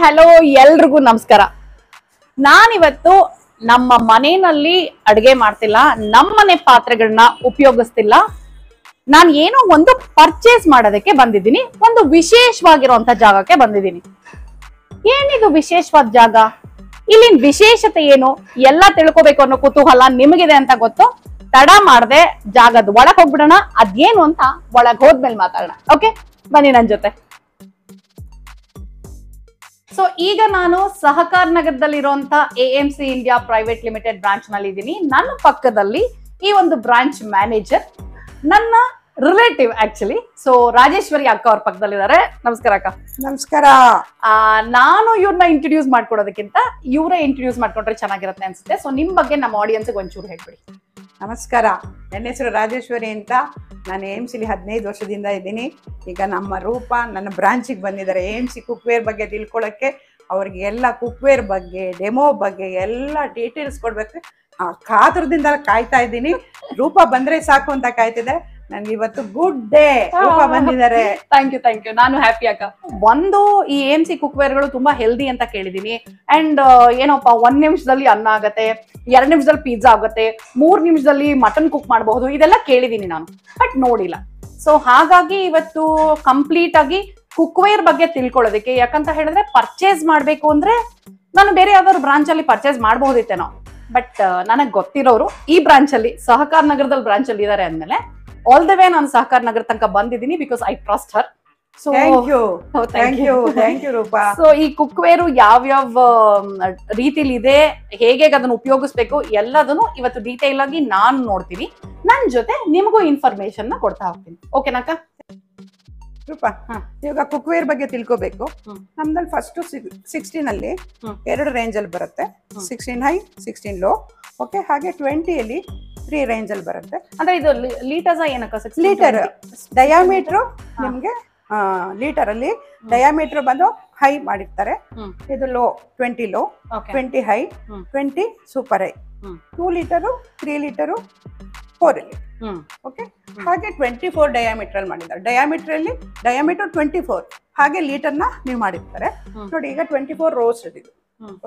Hello ಎಲ್ರಿಗೂ ನಮಸ್ಕಾರ. ನಾನಿವತ್ತು ನಮ್ಮ ಮನೆಯಲ್ಲಿ ಅಡುಗೆ ಮಾಡ್ತಿಲ್ಲ, ನಮ್ಮನೆ ಪಾತ್ರೆಗಳನ್ನ ಉಪಯೋಗಿಸ್ತಿಲ್ಲ. ನಾನು ಏನೋ ಒಂದು ಪರ್ಚೇಸ್ ಮಾಡೋದಕ್ಕೆ ಬಂದಿದ್ದೀನಿ, ಒಂದು ವಿಶೇಷವಾಗಿರುವಂತ ಜಾಗಕ್ಕೆ ಬಂದಿದ್ದೀನಿ. ಏನಿದು ವಿಶೇಷವಾದ ಜಾಗ, ಇಲ್ಲಿನ ವಿಶೇಷತೆ ಏನು ಎಲ್ಲ ತಿಳ್ಕೊಬೇಕು ಅನ್ನೋ ಕುತೂಹಲ ನಿಮಗಿದೆ ಅಂತ ಗೊತ್ತು. ತಡ ಮಾಡದೆ ಜಾಗದ ಒಳಗ್ ಹೋಗ್ಬಿಡೋಣ. ಅದೇನು ಅಂತ ಒಳಗ್ ಹೋದ್ಮೇಲೆ ಮಾತಾಡೋಣ. ಓಕೆ, ಬನ್ನಿ ನನ್ ಜೊತೆ. ಸೊ ಈಗ ನಾನು ಸಹಕಾರ ನಗರದಲ್ಲಿರುವಂತ AMC India private limited branch ನಲ್ಲಿ ಇದ್ದೀನಿ. ನನ್ನ ಪಕ್ಕದಲ್ಲಿ ಈ ಒಂದು ಬ್ರಾಂಚ್ ಮ್ಯಾನೇಜರ್ ನನ್ನ ರಿಲೇಟಿವ್ ಆಕ್ಚುಲಿ. ಸೊ ರಾಜೇಶ್ವರಿ ಅಕ್ಕ ಅವ್ರ ಪಕ್ಕದಲ್ಲಿದ್ದಾರೆ. ನಮಸ್ಕಾರ ಅಕ್ಕ. ನಮಸ್ಕಾರ. ನಾನು ಇವ್ರನ್ನ ಇಂಟ್ರೊಡ್ಯೂಸ್ ಮಾಡ್ಕೊಡೋದಕ್ಕಿಂತ ಇವರೇ ಇಂಟ್ರೊಡ್ಯೂಸ್ ಮಾಡ್ಕೊಂಡ್ರೆ ಚೆನ್ನಾಗಿರುತ್ತೆ ಅನ್ಸುತ್ತೆ. ಸೊ ನಿಮ್ ಬಗ್ಗೆ ನಮ್ಮ ಆಡಿಯನ್ಸ್ಗೆ ಒಂಚೂರು ಹೇಳ್ಬಿಡಿ. ನಮಸ್ಕಾರ, ನನ್ನ ಹೆಸರು ರಾಜೇಶ್ವರಿ ಅಂತ. ನಾನು AMC 15 ವರ್ಷದಿಂದ ಇದ್ದೀನಿ. ಈಗ ನಮ್ಮ ರೂಪ ನನ್ನ ಬ್ರಾಂಚಿಗೆ ಬಂದಿದ್ದಾರೆ AMC ಕುಕ್ವೇರ್ ಬಗ್ಗೆ ತಿಳ್ಕೊಳ್ಳೋಕ್ಕೆ. ಅವ್ರಿಗೆ ಎಲ್ಲ ಕುಕ್ವೇರ್ ಬಗ್ಗೆ, ಡೆಮೋ ಬಗ್ಗೆ ಎಲ್ಲ ಡೀಟೇಲ್ಸ್ ಕೊಡ್ಬೇಕು. ಕಾತರದಿಂದ ಕಾಯ್ತಾ ಇದ್ದೀನಿ. ರೂಪ ಬಂದ್ರೆ ಸಾಕು ಅಂತ ಕಾಯ್ತಿದೆ. ನನ್ಗೆ ಇವತ್ತು ಗುಡ್ ಡೇ, ರೂಪ ಬಂದಿದ್ದಾರೆ. Thank you. ನಾನು ಹ್ಯಾಪಿ ಅಕ್ಕ. ಒಂದು ಈ AMC ಕುಕ್ವೇರ್ಗಳು ತುಂಬಾ ಹೆಲ್ದಿ ಅಂತ ಕೇಳಿದೀನಿ. ಅಂಡ್ ಏನಪ್ಪ 1 ನಿಮಿಷದಲ್ಲಿ ಅನ್ನ ಆಗತ್ತೆ, 2 ನಿಮಿಷದಲ್ಲಿ ಪಿಜ್ಜಾ ಆಗುತ್ತೆ, 3 ನಿಮಿಷದಲ್ಲಿ ಮಟನ್ ಕುಕ್ ಮಾಡಬಹುದು, ಇದೆಲ್ಲ ಕೇಳಿದೀನಿ ನಾನು, ಬಟ್ ನೋಡಿಲ್ಲ. ಸೊ ಹಾಗಾಗಿ ಇವತ್ತು ಕಂಪ್ಲೀಟ್ ಆಗಿ ಕುಕ್ವೇರ್ ಬಗ್ಗೆ ತಿಳ್ಕೊಳ್ಳೋದಕ್ಕೆ, ಯಾಕಂತ ಹೇಳಿದ್ರೆ ಪರ್ಚೇಸ್ ಮಾಡ್ಬೇಕು ಅಂದ್ರೆ ನಾನು ಬೇರೆ ಯಾವ್ದಾದ್ರು ಬ್ರಾಂಚ್ ಅಲ್ಲಿ ಪರ್ಚೇಸ್ ಮಾಡಬಹುದಿತ್ತೇನೋ, ಬಟ್ ನನಗ್ ಗೊತ್ತಿರೋರು ಈ ಬ್ರಾಂಚ್ ಅಲ್ಲಿ, ಸಹಕಾರ ನಗರದಲ್ಲಿ ಬ್ರಾಂಚ್ ಅಲ್ಲಿ ಇದಾರೆ ಅಂದ್ಮೇಲೆ ಆಲ್ ದ ವೇ ನಾನು ಸಹಕಾರ ನಗರ ತನಕ ಬಂದಿದ್ದೀನಿ. Because I trust her. So thank you Roopa. So ಈ ಕುಕ್ವೇರು ಯಾವ್ಯಾವ ರೀತಿಲಿ ಇದೆ, ಹೇಗೆ ಅದನ್ನ ಉಪಯೋಗಿಸ್ಬೇಕು ಎಲ್ಲದನ್ನು ಇವತ್ತು ಡೀಟೇಲ್ ಆಗಿ ನಾನು ನೋಡ್ತೀನಿ. ನನ್ ಜೊತೆ ನಿಮಗೂ ಇನ್ಫಾರ್ಮೇಶನ್ ನ ಕೊಡ್ತಾ ಹೋಗ್ತೀನಿ. ಓಕೆನಾಕ ರೂಪಾ? ಇವಾಗ ಕುಕ್ವೇರ್ ಬಗ್ಗೆ ತಿಳ್ಕೋಬೇಕು. ನಮ್ದಲ್ಲಿ ಫಸ್ಟ್ 16 ಅಲ್ಲಿ 2 ರೇಂಜ್ ಅಲ್ಲಿ ಬರುತ್ತೆ. 16 ಹೈ, 16 ಲೋ. ಓಕೆ, ಹಾಗೆ 20 ಅಲ್ಲಿ 3 ರೇಂಜ್ ಅಲ್ಲಿ ಬರುತ್ತೆ. ಅಂದ್ರೆ ಇದು ಲೀಟರ್ಸ್ ಏನಕ್ಕ? ಲೀಟರ್ ಡಯಾಮೀಟರ್ ನಿಮ್ಗೆ ಲೀಟರ್ ಅಲ್ಲಿ ಡಯಾಮೀಟರ್ ಬಂದು ಹೈ ಮಾಡಿರ್ತಾರೆ. ಇದು low 20 low, 20 high, 20 super high, 2 litre, 3 litre, 4 litre. Okay, ಹಾಗೆ 24 ಡಯಾಮೀಟರ್ ಅಲ್ಲಿ ಮಾಡಿದ್ದಾರೆ. ಡಯಾಮೀಟರ್ 24, ಹಾಗೆ ಲೀಟರ್ ನ ನೀವು ಮಾಡಿರ್ತಾರೆ ನೋಡಿ. ಈಗ 24 ರೋಸ್ ಇದು.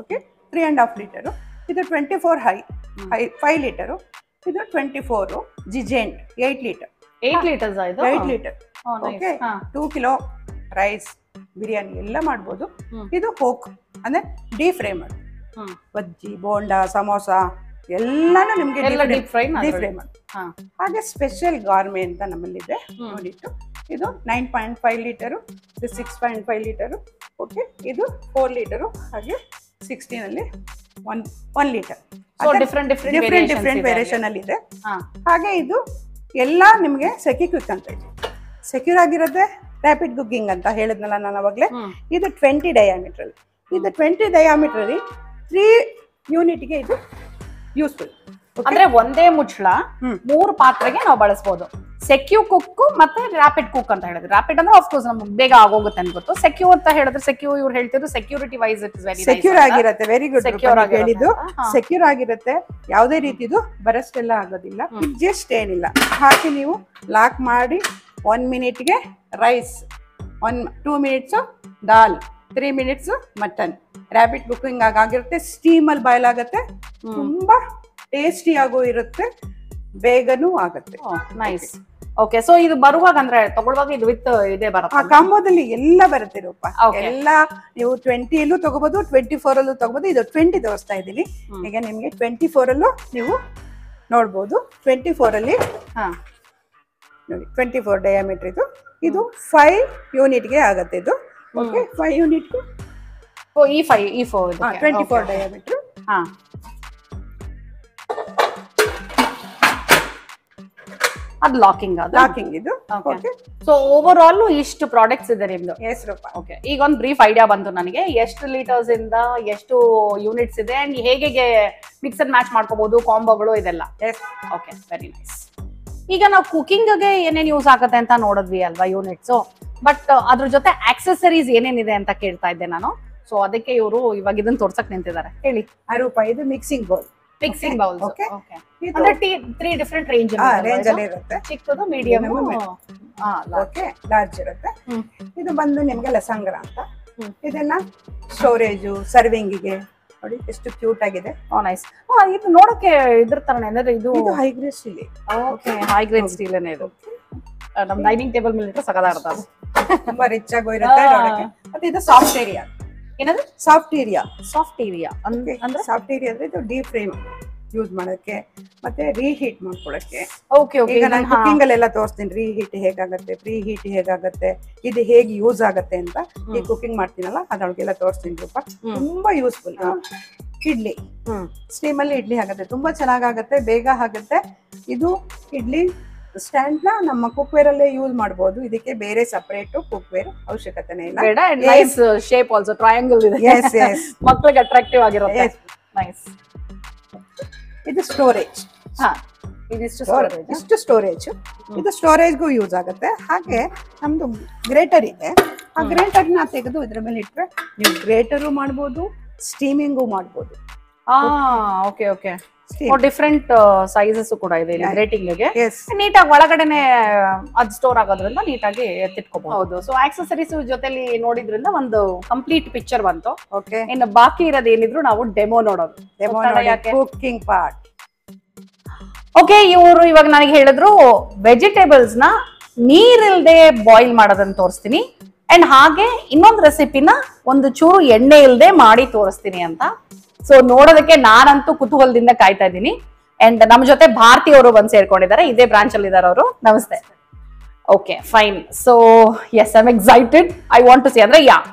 Okay, 3.5 litre. ಇದು 24 ಹೈ 5 ಲೀಟರು. ಇದು 24 ಜಿಜೆಂಟ್ 8 ಲೀಟರ್. 8 ಲೀಟರ್ಸ್ ಆಯ್ತು. 8 litre. Okay, 2 kilo rice, biryani ಎಲ್ಲ ಮಾಡ್ಬೋದು. ಇದು ಹೋಕ್ ಅಂದ್ರೆ ಡೀಪ್ ಫ್ರೈ ಮಾಡಿ, ಬಜ್ಜಿ, ಬೋಂಡಾ, ಸಮೋಸ ಎಲ್ಲಾನು ನಿಮ್ಗೆ ಡೀಪ್ ಫ್ರೈ ಮಾಡಿ. ಹಾಗೆ ಸ್ಪೆಷಲ್ ಗಾರ್ಮೆ ಅಂತ ನಮ್ಮಲ್ಲಿದೆ ನೋಡಿಟ್ಟು. ಇದು 9.5 ಲೀಟರು, ಇದು 6.5 ಲೀಟರು. ಓಕೆ, ಇದು 4 ಲೀಟರು. ಹಾಗೆ 16 ಅಲ್ಲಿ 1 ಲೀಟರ್. ಡಿಫ್ರೆಂಟ್ ವೇರಿಯೇಷನ್ ಅಲ್ಲಿ ಇದೆ. ಹಾಗೆ ಇದು ಎಲ್ಲ ನಿಮ್ಗೆ ಸೆಕ್ಯೂರ್ ಅಂತ ಇದೆ. ಸೆಕ್ಯೂರ್ ಆಗಿರುತ್ತೆ. ರ್ಯಾಪಿಡ್ ಕುಕ್ಕಿಂಗ್ ಅಂತ ಹೇಳಿದ್ನಲ್ಲ ನಾನು ಅವಾಗಲೇ. ಇದು 20 ಡಯಾಮೀಟರ್ ಅಲ್ಲಿ. ಇದು 20 ಡಯಾಮೀಟರ್ ಅಲ್ಲಿ 3 ಯೂನಿಟ್ಗೆ ಇದು ಯೂಸ್ಫುಲ್. ಅಂದ್ರೆ ಒಂದೇ ಮುಚ್ಚಳ 3 ಪಾತ್ರೆಗೆ ನಾವು ಬಳಸಬಹುದು. ಸೆಕ್ಯೂ ಕುಕ್ ಮತ್ತೆ ರ್ಯಾಪಿಡ್ ಕುಕ್ ಅಂತ ಹೇಳಿದ್ರೆ, ರ್ಯಾಪಿಡ್ ಅಂದ್ರೆ ಆಫ್ ಕೋರ್ಸ್ ನಮ್ಗೆ ಬೇಗ ಆಗೋಗುತ್ತೆ ಅಂತ ಗೊತ್ತು. ಸೆಕ್ಯೂ ಅಂತ ಹೇಳಿದ್ರೆ, ಸೆಕ್ಯೂ ಇವ್ರು ಹೇಳ್ತಿದ್ರು security wise it is very secure ಆಗಿರುತ್ತೆ. Very good. ಹೇಳಿದ್ದು ಸೆಕ್ಯೂರ್ ಆಗಿರುತ್ತೆ. ಯಾವುದೇ ರೀತಿದು ಬರಸ್ಟ್ ಎಲ್ಲ ಆಗೋದಿಲ್ಲ. ಜಸ್ಟ್ ಏನಿಲ್ಲ, ಹಾಕಿ ನೀವು ಲಾಕ್ ಮಾಡಿ 1 ಮಿನಿಟ್ಗೆ ರೈಸ್, 2 ಮಿನಿಟ್ಸ್ ದಾಲ್, 3 ಮಿನಿಟ್ಸ್ ಮಟನ್. ರ್ಯಾಪಿಡ್ ಕುಕಿಂಗ್ ಆಗಿರುತ್ತೆ. ಸ್ಟೀಮ್ ಅಲ್ಲಿ ಬಾಯ್ಲ್ ಆಗುತ್ತೆ. ತುಂಬಾ ಟೇಸ್ಟಿ ಆಗೋ ಇರುತ್ತೆ, ಬೇಗನೂ ಆಗುತ್ತೆ. ನೈಸ್. ಓಕೆ, ಸೊ ಇದು ಬರುವಾಗ ಅಂದ್ರೆ ತಗೊಳ್ಳುವಾಗ ಇದು ವಿತ್ ಇದೆ ಬರುತ್ತೆ. ಕಾಂಬೋದಲ್ಲಿ ಎಲ್ಲ ಬರುತ್ತೆ ರೂಪ. ಎಲ್ಲ ನೀವು 20 ಅಲ್ಲೂ ತಗೋಬಹುದು, 24 ಅಲ್ಲೂ ತಗೋಬಹುದು. ಇದು 20 ತೋರಿಸ್ತಾ ಇದ್ದೀನಿ. ಈಗ ನಿಮ್ಗೆ 24 ಅಲ್ಲೂ ನೀವು ನೋಡ್ಬೋದು. 24 ಅಲ್ಲಿ ನೋಡಿ, 24 ಡಯಾಮೀಟರ್ ಇದು. ಇದು 5 ಯೂನಿಟ್ಗೆ ಆಗತ್ತೆ ಇದು. ಓಕೆ, 5 ಯೂನಿಟ್ಗೆ ಈ 4 24 ಡಯಾಮೀಟರ್. ಅದು ಲಾಕಿಂಗ್ ಇದು. ಓಕೆ, ಸೊ ಓವರ್ ಆಲ್ ಇಷ್ಟು ಪ್ರಾಡಕ್ಟ್ಸ್ ಇದೆ ನಿಮ್ದು. ಎಸ್ ರೂಪಾ. ಓಕೆ, ಈಗ ಒಂದು ಬ್ರೀಫ್ ಐಡಿಯಾ ಬಂತು ನನಗೆ. ಎಷ್ಟು ಲೀಟರ್ಸ್ ಇಂದ ಎಷ್ಟು ಯೂನಿಟ್ಸ್ ಇದೆ ಅಂಡ್ ಹೇಗೆ ಮಿಕ್ಸ್ ಅಂಡ್ ಮ್ಯಾಚ್ ಮಾಡ್ಕೋಬಹುದು, ಕಾಂಬೋಗಳು ಇದೆಲ್ಲ. ಎಸ್. Okay, very nice. ಈಗ ನಾವು ಕುಕಿಂಗ್ಗೆ ಏನೇನು ಯೂಸ್ ಆಗತ್ತೆ ಅಂತ ನೋಡಿದ್ವಿ ಅಲ್ವಾ ಯೂನಿಟ್ಸ್, ಬಟ್ ಅದ್ರ ಜೊತೆ ಆಕ್ಸೆಸರೀಸ್ ಏನೇನಿದೆ ಅಂತ ಕೇಳ್ತಾ ಇದ್ದೆ ನಾನು. ಸೊ ಅದಕ್ಕೆ ಇವರು ಇವಾಗ ಇದನ್ನ ತೋರ್ಸಕ್ ನಿಂತಿದ್ದಾರೆ. ಹೇಳಿ. ರೂಪಾ, ಇದು mixing bowl. Mixing bowls. Okay, ಅಂದ್ರೆ 3 ಡಿಫರೆಂಟ್ ರೇಂಜ್ ಅಲ್ಲಿ ಇರುತ್ತೆ. ಚಿಕ್ಕದು, ಮೀಡಿಯಂ, ಓಕೆ, ಲಾರ್ಜ್ ಇರುತ್ತೆ. ಇದು ಬಂದು ನಿಮ್ಗೆ ಲಸಂಗ್ರ ಅಂತ. ಇದೆಲ್ಲ ಸ್ಟೋರೇಜು ಸರ್ವಿಂಗಿಗೆ ನೋಡಿ ಎಷ್ಟು ಕ್ಯೂಟ್ ಆಗಿದೆ. ನೈಸ್. ಇದು ನೋಡಕ್ಕೆ ಇದ್ರ ತರನೇ ಅಂದ್ರೆ ಇದು high grade steel. Okay, high grade steel ಇದು ನಮ್ ಡೈನಿಂಗ್ ಟೇಬಲ್ ಮೇಲೆ ಇಟ್ಟರೆ ಸಕದಾಗಿರುತ್ತೆ ಅದು. ತುಂಬಾ ರಿಚ್ ಆಗೋ ಇರುತ್ತೆ ನೋಡಕ್ಕೆ. ಮತ್ತೆ ಇದು ಸಾಫ್ಟ್ ಏರಿಯಾ. ಏನದು ಸಾಫ್ಟ್ ಏರಿಯಾ? ಸಾಫ್ಟ್ ಏರಿಯಾ ಅಂದ್ರೆ ಸಾಫ್ಟ್ ಏರಿಯಾ ಅಂದ್ರೆ ಇದು ಡೀಪ್ ಫ್ರೇಮ್ ಯೂಸ್ ಮಾಡೋಕ್ಕೆ ಮತ್ತೆ ರೀಹೀಟ್ ಮಾಡ್ಕೊಳಕ್ಕೆ. Okay okay. ಈಗ ನಾನು ಕುಕಿಂಗ್ ಅಲ್ಲೆಲ್ಲ ತೋರಿಸ್ತೀನಿ ರೀಹೀಟ್ ಹೇಗಾಗತ್ತೆ, ಪ್ರೀ ಹೀಟ್ ಹೇಗಾಗತ್ತೆ, ಇದು ಹೇಗೆ ಯೂಸ್ ಆಗತ್ತೆ ಅಂತ. ಈ ಕುಕಿಂಗ್ ಮಾಡ್ತೀನಲ್ಲ ಅದ್ರೊಳಗೆಲ್ಲ ತೋರಿಸ್ತೀನಿ ರೂಪ. ತುಂಬಾ ಯೂಸ್ಫುಲ್. ಇಡ್ಲಿ ಸ್ಟೀಮ್ ಅಲ್ಲಿ ಇಡ್ಲಿ ಆಗುತ್ತೆ, ತುಂಬಾ ಚೆನ್ನಾಗಾಗತ್ತೆ, ಬೇಗ ಆಗುತ್ತೆ. ಇದು ಇಡ್ಲಿ ಸ್ಟ್ಯಾಂಡ್ ನ ನಮ್ಮ ಕುಕ್ವೇರ್ ಅಲ್ಲೇ ಯೂಸ್ ಮಾಡಬಹುದು. ಇದಕ್ಕೆ ಬೇರೆ ಸಪರೇಟ್ ಕುಕ್ವೇರ್ ಅವಶ್ಯಕತೆನೇ ಇಲ್ಲ. ನೈಸ್ ಶೇಪ್ ಆಲ್ಸೋ ಟ್ರಯಾಂಗಲ್ ಇದೆ. ಎಸ್ ಎಸ್, ಮಕ್ಕಳಿಗೆ ಅಟ್ರಾಕ್ಟಿವ್ ಆಗಿರುತ್ತೆ. ನೈಸ್. ಇದು ಸ್ಟೋರೇಜ್. ಇಷ್ಟು ಸ್ಟೋರೇಜ್. ಇದು ಸ್ಟೋರೇಜ್ಗೂ ಯೂಸ್ ಆಗುತ್ತೆ. ಹಾಗೆ ನಮ್ದು ಗ್ರೇಟರ್ ಇದೆ. ಆ ಗ್ರೇಟರ್ ನ ತೆಗೆದು ಇದ್ರ ಮೇಲೆ ಇಟ್ರೆ ನೀವು ಗ್ರೇಟರು ಮಾಡ್ಬೋದು, ಸ್ಟೀಮಿಂಗು ಮಾಡ್ಬೋದು. Okay okay. ಡಿಫ್ರೆಂಟ್ ಸೈಜಸ್ ಕೂಡ ಇದೆ ಇಲ್ಲಿ ಗ್ರೇಟಿಂಗ್ ಗೆ. ನೀಟಾಗಿ ಒಳಗಡೆನೆ ಅದು ಸ್ಟೋರ್ ಆಗೋದ್ರಿಂದ ನೀಟಾಗಿ ಎತ್ತಿಟ್ಕೋಬಹುದು. ಸೊ ಆಕ್ಸೆಸರೀಸ್ ಜೊತೆಲಿ ನೋಡಿದ್ರಿಂದ ಒಂದು ಕಂಪ್ಲೀಟ್ ಪಿಕ್ಚರ್ ಬಂತು. ಓಕೆ, ಇನ್ನು ಬಾಕಿ ಇರೋದು ಏನಿದ್ರು ನಾವು ಡೆಮೋ ನೋಡೋದು. Cooking part. ಓಕೆ, ಇವರು ಇವಾಗ ನನಗೆ ಹೇಳಿದ್ರು ವೆಜಿಟೇಬಲ್ಸ್ ನ ನೀರಿಲ್ದೆ ಬಾಯ್ಲ್ ಮಾಡೋದನ್ನ ತೋರಿಸ್ತೀನಿ ಅಂಡ್ ಹಾಗೆ ಇನ್ನೊಂದು ರೆಸಿಪಿನ ಒಂದು ಚೂರು ಎಣ್ಣೆ ಇಲ್ದೆ ಮಾಡಿ ತೋರಿಸ್ತೀನಿ ಅಂತ. ಸೊ ನೋಡೋದಕ್ಕೆ ನಾನಂತೂ ಕುತೂಹಲದಿಂದ ಕಾಯ್ತಾ ಇದ್ದೀನಿ. ಅಂಡ್ ನಮ್ ಜೊತೆ ಭಾರತಿ ಅವರು ಬಂದು ಸೇರ್ಕೊಂಡಿದ್ದಾರೆ, ಇದೇ ಬ್ರಾಂಚ್ ಅಲ್ಲಿ ಇದಾರೆ ಅವರು. ನಮಸ್ತೆ. Okay fine. So yes, I am excited. I want to see ಅಂದ್ರೆ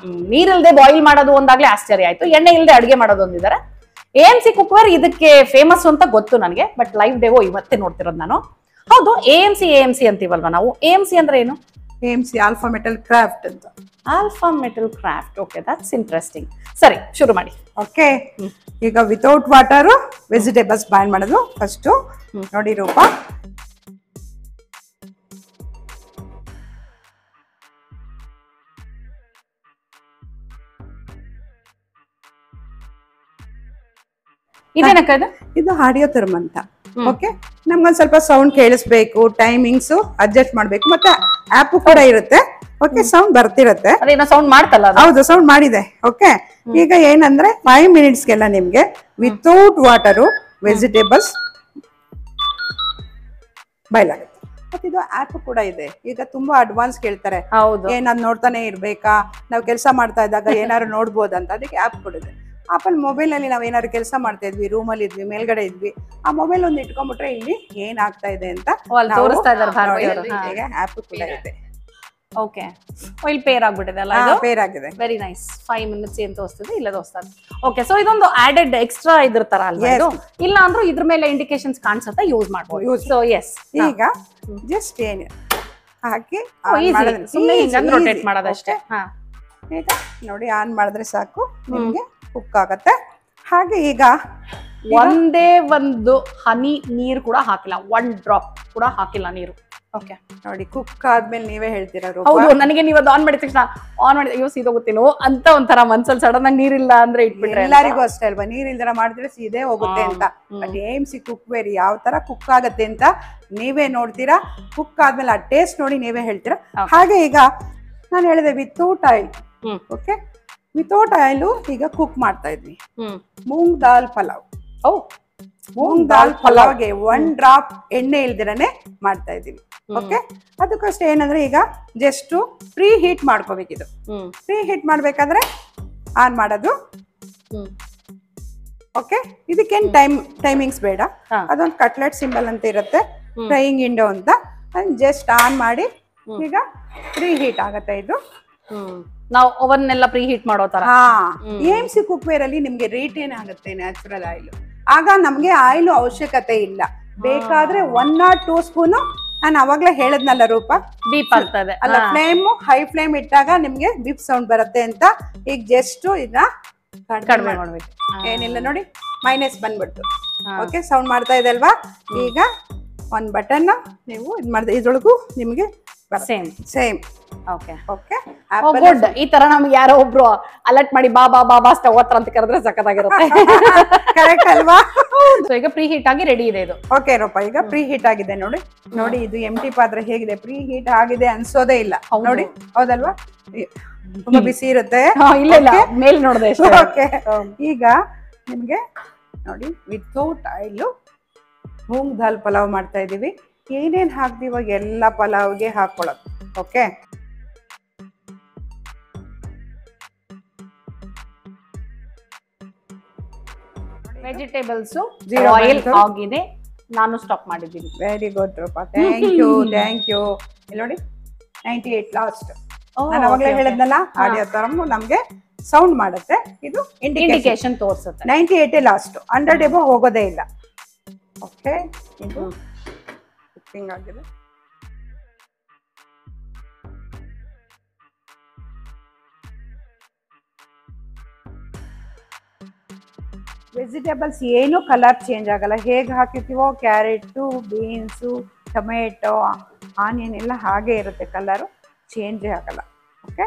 ನೀರಿಲ್ದೆ ಬಾಯ್ಲ್ ಮಾಡೋದು ಒಂದಾಗ್ಲೇ ಆಶ್ಚರ್ಯ ಆಯ್ತು, ಎಣ್ಣೆ ಇಲ್ದೆ ಅಡುಗೆ ಮಾಡೋದು ಒಂದಿದ್ದಾರೆ. AMC ಕುಕ್ವೇರ್ ಇದಕ್ಕೆ ಫೇಮಸ್ ಅಂತ ಗೊತ್ತು ನನಗೆ, ಬಟ್ ಲೈವ್ ಡೆವೋ ಇವತ್ತೇ ನೋಡ್ತಿರೋದು ನಾನು. ಹೌದು, AMC ಅಂತೀವಲ್ವಾ ನಾವು? AMC ಅಂದ್ರೆ ಏನು? AMC ಆಲ್ಫಾ ಮೆಟಲ್ ಕ್ರಾಫ್ಟ್ ಅಂತ. Alpha metal craft. Okay, that's interesting. ಸರಿ, ಶುರು ಮಾಡಿ. ಓಕೆ, ಈಗ ವಿತೌಟ್ ವಾಟರ್ ವೆಜಿಟೇಬಲ್ಸ್ ಬಾಯ್ಲ್ ಮಾಡೋದು ಫಸ್ಟ್. ನೋಡಿ ರೂಪ, ಇದೇನಕ್ಕ ಇದು? ಇದು ಆಡಿಯೋ ಥರ್ಮ್ ಅಂತ. ಓಕೆ, ನಮ್ಗೊಂದ್ ಸ್ವಲ್ಪ ಸೌಂಡ್ ಕೇಳಿಸ್ಬೇಕು, ಟೈಮಿಂಗ್ಸ್ ಅಡ್ಜಸ್ಟ್ ಮಾಡ್ಬೇಕು, ಮತ್ತೆ ಆಪ್ ಕೂಡ ಇರುತ್ತೆ. ಓಕೆ, ಸೌಂಡ್ ಬರ್ತಿರತ್ತೆ. ಅದೇನೋ ಸೌಂಡ್ ಮಾಡ್ತಲ್ಲ? ಹೌದು, ಸೌಂಡ್ ಮಾಡಿದೆ. ಓಕೆ, ಈಗ ಏನಂದ್ರೆ 5 ಮಿನಿಟ್ಸ್ಗೆಲ್ಲ ನಿಮ್ಗೆ ವಿತೌಟ್ ವಾಟರು ವೆಜಿಟೇಬಲ್ಸ್ ಬಾಯ್ಲ್ ಆಗುತ್ತೆ. ಮತ್ತೆ ಇದು ಆಪ್ ಕೂಡ ಇದೆ. ಈಗ ತುಂಬಾ ಅಡ್ವಾನ್ಸ್ ಕೇಳ್ತಾರೆ, ಏನಾದ್ರು ನೋಡ್ತಾನೆ ಇರ್ಬೇಕಾ, ನಾವು ಕೆಲಸ ಮಾಡ್ತಾ ಇದ್ದಾಗ ಏನಾದ್ರು ನೋಡ್ಬೋದಂತ. ಅದಕ್ಕೆ ಆಪ್ ಕೂಡ ಇದೆ. ಆಪಲ್ ಮೊಬೈಲ್ ನಲ್ಲಿ ನಾವ್ ಏನಾದ್ರು ಕೆಲಸ ಮಾಡ್ತಾ ಇದ್ವಿ, ರೂಮಲ್ಲಿ ಇದ್ವಿ, ಮೇಲ್ಗಡೆ ಇದ್ವಿ, ಆ ಮೊಬೈಲ್ ಒಂದು ಇಟ್ಕೊಂಡ್ಬಿಟ್ರೆ ಇಲ್ಲಿ ಏನ್ ಆಗ್ತಾ ಇದೆ ಅಂತ ತೋರಿಸ್ತಾ ಇದ್ದಾರೆ. ಆಪ್ ಕೂಡ ಇದೆ. ಓಕೆ, ಇಲ್ಲಿ ಪೇರ್ ಆಗ್ಬಿಟ್ಟಿದೆ ಅಲ್ಲ? ಇದು ಪೇರ್ ಆಗಿದೆ. Very nice. 5 ಮಿನಿಟ್ಸ್ ಏನ್ ತೋರಿಸ್ತಿದೆ, ಇಲ್ಲ ತೋರಿಸ್ತಾರೆ. ಓಕೆ, ಸೊ ಇದೊಂದು ಆಡೆಡ್ ಎಕ್ಸ್ಟ್ರಾ ಇದ್ರ ತರ ಅಲ್ವಾ ಇದು? ಇಲ್ಲ ಅಂದ್ರೂ ಇದ್ರ ಮೇಲೆ ಇಂಡಿಕೇಶನ್ಸ್ ಕಾಣಿಸುತ್ತೆ, ಯೂಸ್ ಮಾಡ್ಬೋದು. ಸೊ ಎಸ್, ಈಗ ಜಸ್ಟ್ ಏನು ಹಾಕಿ ರೊಟೇಟ್ ಮಾಡೋದಷ್ಟೇ. ಈಗ ನೋಡಿ, ಆನ್ ಮಾಡಿದ್ರೆ ಸಾಕು, ನಿಮ್ಗೆ ಕುಕ್ ಆಗತ್ತೆ. ಹಾಗೆ ಈಗ ಒಂದೇ ಒಂದು ಹನಿ ನೀರು ಕೂಡ ಹಾಕಿಲ್ಲ, 1 ಡ್ರಾಪ್ ಕೂಡ ಹಾಕಿಲ್ಲ ನೀರು. ಓಕೆ, ನೋಡಿ ಕುಕ್ ಆದ್ಮೇಲೆ ನೀವೇ ಹೇಳ್ತೀರಾ. ಹೌದು, ನನಗೆ ನೀವು ಅದು ಆನ್ ಮಾಡಿದ ತಕ್ಷಣ ಅಯ್ಯೋ ಸೀದೋಗುತ್ತೇನೋ ಅಂತ ಒಂಥರ ಮನ್ಸಲ್ಲಿ ಸಡನ್ ಆಗಿ ನೀರಿಲ್ಲ ಅಂದ್ರೆ ಇಟ್ಬಿಟ್ರೆ. ಎಲ್ಲರಿಗೂ ಅಷ್ಟೇ ಅಲ್ವಾ, ನೀರಿಲ್ದರ ಮಾಡಿದ್ರೆ ಸೀದೆ ಹೋಗುತ್ತೆ ಅಂತ. ಬಟ್ AMC ಕುಕ್ವೇರ್ ಯಾವ ತರ ಕುಕ್ ಆಗತ್ತೆ ಅಂತ ನೀವೇ ನೋಡ್ತೀರಾ. ಕುಕ್ ಆದ್ಮೇಲೆ ಆ ಟೇಸ್ಟ್ ನೋಡಿ ನೀವೇ ಹೇಳ್ತೀರಾ. ಹಾಗೆ ಈಗ ನಾನು ಹೇಳಿದೆ without oil. Okay, without oil ಈಗ ಕುಕ್ ಮಾಡ್ತಾ ಇದ್ವಿ ಮೂಂಗ್ ದಾಲ್ ಪಲಾವ್. ಮೂಂಗ್ ದಾಲ್ ಪಲಾವ್ಗೆ 1 ಡ್ರಾಪ್ ಎಣ್ಣೆ ಇಲ್ದಿರನೆ ಮಾಡ್ತಾ ಇದೀವಿ. ಓಕೆ, ಅದಕ್ಕಷ್ಟೇ ಏನಂದ್ರೆ ಈಗ ಜಸ್ಟ್ ಪ್ರೀ ಹೀಟ್ ಮಾಡ್ಕೋಬೇಕಿದು. ಪ್ರೀ ಹೀಟ್ ಮಾಡ್ಬೇಕಾದ್ರೆ ಆನ್ ಮಾಡೋದು. ಓಕೆ, ಇದಕ್ಕೇನ್ ಟೈಮಿಂಗ್ಸ್ ಬೇಡ. ಅದೊಂದು ಕಟ್ಲೆಟ್ ಸಿಂಬಲ್ ಅಂತ ಇರುತ್ತೆ, ಫ್ರೈಯಿಂಗ್ ವಿಂಡೋ ಅಂತ. ಜಸ್ಟ್ ಆನ್ ಮಾಡಿ ಈಗ ಪ್ರೀ ಹೀಟ್ ಆಗತ್ತೆ ಇದು. ನಾವು ಓವನ್ ಎಲ್ಲ ಪ್ರೀ ಹೀಟ್ ಮಾಡೋ ತರ. AMC ಕುಕ್ವೇರ್ ಅಲ್ಲಿ ನಿಮ್ಗೆ ರೇಟ್ ಏನಾಗುತ್ತೆ ನ್ಯಾಚುರಲ್ ಆಯಿಲ್. ಆಗ ನಮ್ಗೆ ಆಯಿಲ್ ಅವಶ್ಯಕತೆ ಇಲ್ಲ. ಬೇಕಾದ್ರೆ 1 or 2 ಸ್ಪೂನು, ನಾನು ಅವಾಗ್ಲೇ ಹೇಳದ್ನಲ್ಲ ರೂಪ, ಬೀಪ್ ಆಗ್ತದೆ ಅಲ್ಲ, ಫ್ಲೇಮ್ ಹೈ ಫ್ಲೇಮ್ ಇಟ್ಟಾಗ ನಿಮ್ಗೆ ಬೀಪ್ ಸೌಂಡ್ ಬರುತ್ತೆ ಅಂತ. ಈಗ ಜಸ್ಟ್ ಇದನ್ನ ಕಡಿಮೆ ಮಾಡ್ಬೇಕು. ಏನಿಲ್ಲ ನೋಡಿ, ಮೈನಸ್ ಬಂದ್ಬಿಡ್ತು. ಓಕೆ, ಸೌಂಡ್ ಮಾಡ್ತಾ ಇದೆ ಅಲ್ವಾ? ಈಗ 1 ಬಟನ್ ನೀವು ಇದ್ ಮಾಡಿದ್ರೆ ಇದ್ರೊಳಗೂ ನಿಮ್ಗೆ ಸೇಮ್. Okay okay, good. ಈ ತರ ನಮ್ಗೆ ಯಾರೋ ಒಬ್ರು ಅಲರ್ಟ್ ಮಾಡಿ ಬಾ ಬಾ ಬಾ ಬಾ ಸ್ಟವ್ ಹತ್ರ ಅಂತ ಕರೆದ್ರೆ ಸಖತ್ತಾಗಿರುತ್ತೆ. ಕರೆಕ್ಟ್ ಅಲ್ವಾ? ಸೊ ಈಗ ಪ್ರೀ ಹೀಟ್ ಆಗಿ ರೆಡಿ ಇದೆ ಇದು. ಓಕೆ ರೂಪ, ಈಗ ಪ್ರೀ ಹೀಟ್ ಆಗಿದೆ ನೋಡಿ. ನೋಡಿ ಇದು ಎಂಟಿ ಪಾತ್ರೆ ಹೇಗಿದೆ, ಪ್ರೀ ಹೀಟ್ ಆಗಿದೆ ಅನ್ಸೋದೇ ಇಲ್ಲ ನೋಡಿ. ಹೌದಲ್ವಾ? ತುಂಬಾ ಬಿಸಿ ಇರುತ್ತೆ. ಇಲ್ಲ ಇಲ್ಲ, ಮೇಲ್ ನೋಡಿದೆ. ಓಕೆ, ಈಗ ನಿಮ್ಗೆ ನೋಡಿ ವಿತೌಟ್ ಆಯಿಲ್ ಮೂಂಗ್ ದಾಲ್ ಪಲಾವ್ ಮಾಡ್ತಾ ಇದೀವಿ. ಏನೇನ್ ಹಾಕ್ತೀವೋ ಎಲ್ಲ ಪಲಾವ್ಗೆ ಹಾಕೊಳ್ಳೋದು. ಓಕೆ, ವೆಜಿಟೇಬಲ್ಸ್ ಆಯಿಲ್ ಆಗಿದೆ, ನಾನು ಸ್ಟಾಪ್ ಮಾಡಿದ್ದೀನಿ. ವೆರಿ ಗುಡ್ ರೂಪ, ಥ್ಯಾಂಕ್ ಯು ಥ್ಯಾಂಕ್ ಯು. ಇಲ್ಲಿ ನೋಡಿ 98 ಲಾಸ್ಟ್. ನಾನು ಅವಾಗಲೇ ಹೇಳಿದ್ನಲ್ಲ, ಆಡಿಯೋ ತರ ನಮ್ಗೆ ಸೌಂಡ್ ಮಾಡುತ್ತೆ, ಇದು ಇಂಡಿಕೇಶನ್ ತೋರಿಸುತ್ತೆ. 98 ಲಾಸ್ಟ್, 100 ಎಬೋ ಹೋಗೋದೇ ಇಲ್ಲ. ಓಕೆ, ಇದು ಕುಕಿಂಗ್ ಆಗಿದೆ. ವೆಜಿಟೇಬಲ್ಸ್ ಏನು ಕಲರ್ ಚೇಂಜ್ ಆಗಲ್ಲ. ಹೇಗೆ ಹಾಕಿರ್ತೀವೋ ಕ್ಯಾರೆಟು, ಬೀನ್ಸು, ಟೊಮೆಟೊ, ಆನಿಯನ್ ಎಲ್ಲ ಹಾಗೆ ಇರುತ್ತೆ, ಕಲರು ಚೇಂಜೇ ಆಗಲ್ಲ. ಓಕೆ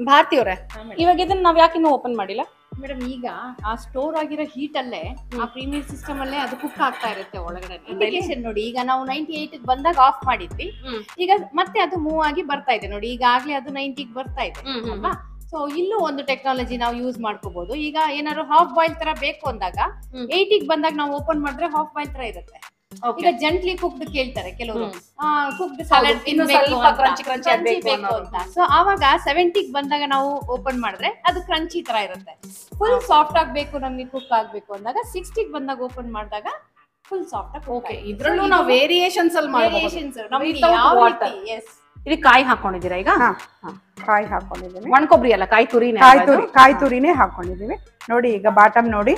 ಭಾರತಿ ಅವರೇ, ಇವಾಗ ಇದನ್ನ ನಾವ್ ಯಾಕೆ ಇನ್ನೂ ಓಪನ್ ಮಾಡಿಲ್ಲ ಮೇಡಮ್? ಈಗ ಆ ಸ್ಟೋರ್ ಆಗಿರೋ ಹೀಟ್ ಅಲ್ಲೇ, ಆ ಪ್ರೀಮಿಯರ್ ಸಿಸ್ಟಮ್ ಅಲ್ಲೇ ಅದು ಕುಕ್ ಆಗ್ತಾ ಇರುತ್ತೆ ಒಳಗಡೆ. ಇಂಡಿಕೇಶನ್ ನೋಡಿ, ಈಗ ನಾವು 98 ಬಂದಾಗ ಆಫ್ ಮಾಡಿದ್ವಿ, ಈಗ ಮತ್ತೆ ಅದು ಮೂವ್ ಆಗಿ ಬರ್ತಾ ಇದೆ ನೋಡಿ. ಈಗಾಗ್ಲೇ ಅದು 90 ಬರ್ತಾ ಇದೆ ಅಲ್ವಾ? ಸೊ ಇಲ್ಲೂ ಒಂದು ಟೆಕ್ನಾಲಜಿ ನಾವು ಯೂಸ್ ಮಾಡ್ಕೋಬಹುದು. ಈಗ ಏನಾದ್ರು ಹಾಫ್ ಬಾಯ್ಲ್ ತರ ಬೇಕು ಅಂದಾಗ 80 ಬಂದಾಗ ನಾವು ಓಪನ್ ಮಾಡಿದ್ರೆ ಹಾಫ್ ಬಾಯ್ಲ್ ತರ ಇರುತ್ತೆ. ಈಗ ಜೆಂಟ್ಲಿ ಕುಕ್ಡ್ ಕೇಳ್ತಾರೆ ಕೆಲವರು, ಕುಕ್ಡ್ ಸಾಲಡ್ ಬೇಕು ಅಂತ. ಸೊ ಆವಾಗ 70 ಬಂದಾಗ ನಾವು ಓಪನ್ ಮಾಡಿದ್ರೆ ಅದು ಕ್ರಂಚಿ ತರ ಇರುತ್ತೆ. ಫುಲ್ ಸಾಫ್ಟ್ ಆಗ್ಬೇಕು ನಮ್ಗೆ ಕುಕ್ ಆಗ್ಬೇಕು ಅಂದಾಗ 60 ಬಂದಾಗ ಓಪನ್ ಮಾಡಿದಾಗ ಫುಲ್ ಸಾಫ್ಟ್ ಆಗಿ. ಓಕೆ, ಇದ್ರಲ್ಲೂ ನಾವು ವೇರಿಯೇಷನ್ಸ್ ಅಲ್ಲಿ ವೇರಿಯೇಷನ್ಸ್ ಎಸ್. ಇದು ಕಾಯಿ ಹಾಕೊಂಡಿದ್ದೀರಾ ಈಗ? ಕಾಯಿ ಹಾಕೊಂಡಿದ್ದೀನಿ. ಒಣ ಕೊಬ್ಬರಿ ಅಲ್ಲ, ಕಾಯಿ ತುರಿ. ಕಾಯಿ ತುರಿನೇ ಹಾಕೊಂಡಿದೀವಿ ನೋಡಿ. ಈಗ ಬಾಟಮ್ ನೋಡಿ,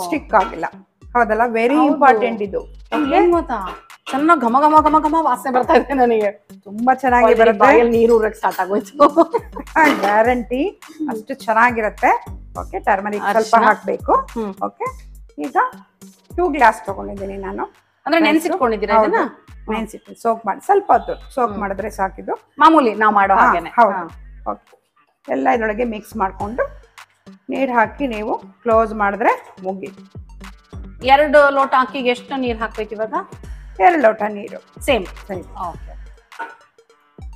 ಸ್ಟಿಕ್ ಆಗಿಲ್ಲ. ಹೌದಲ್ಲ? ವೆರಿ ಇಂಪಾರ್ಟೆಂಟ್ ಇದು. ಏನ್ ಗೊತ್ತಾ, ಚೆನ್ನಾಗಿ ಘಮ ಘಮ ಘಮ ಘಮ ವಾಸನೆ ಬರ್ತಾ ಇದೆ ನನಗೆ. ತುಂಬಾ ಚೆನ್ನಾಗಿ ಬರುತ್ತೆ. ನೀರು ಉರಕ್ ಸ್ಟಾರ್ಟ್ ಆಗೋಯ್ತು. ಗ್ಯಾರಂಟಿ ಅಷ್ಟು ಚೆನ್ನಾಗಿರುತ್ತೆ. ಓಕೆ, ಟರ್ಮರಿಕ್ ಸ್ವಲ್ಪ ಹಾಕ್ಬೇಕು. ಓಕೆ, ಈಗ 2 ಗ್ಲಾಸ್ ತಗೊಂಡಿದ್ದೀನಿ ನಾನು. ಅಂದ್ರೆ ನೆನ್ಸಿಟ್ಕೊಂಡಿದ್ದೀರಾ ಇದನ್ನ? ನೆನ್ಸಿಟ್ಟು ಸೋಕ್ ಮಾಡಿ ಸ್ವಲ್ಪ ಹೊತ್ತು ಸೋಕ್ ಮಾಡಿದ್ರೆ ಸಾಕಿದ್ದು. ಮಾಮೂಲಿ ನಾವು ಮಾಡೋ ಹಾಗೇನೆ. ಹೌದು. ಓಕೆ, ಎಲ್ಲ ಇದರೊಳಗೆ ಮಿಕ್ಸ್ ಮಾಡ್ಕೊಂಡು ನೀರು ಹಾಕಿ ನೀವು ಕ್ಲೋಸ್ ಮಾಡಿದ್ರೆ ಮುಗಿ. 2 ಲೋಟ ಅಕ್ಕಿಗೆ ಎಷ್ಟು ನೀರು ಹಾಕ್ಬೇಕು ಇವಾಗ? 2 ಲೋಟ ನೀರು. ಸೇಮ್. ಓಕೆ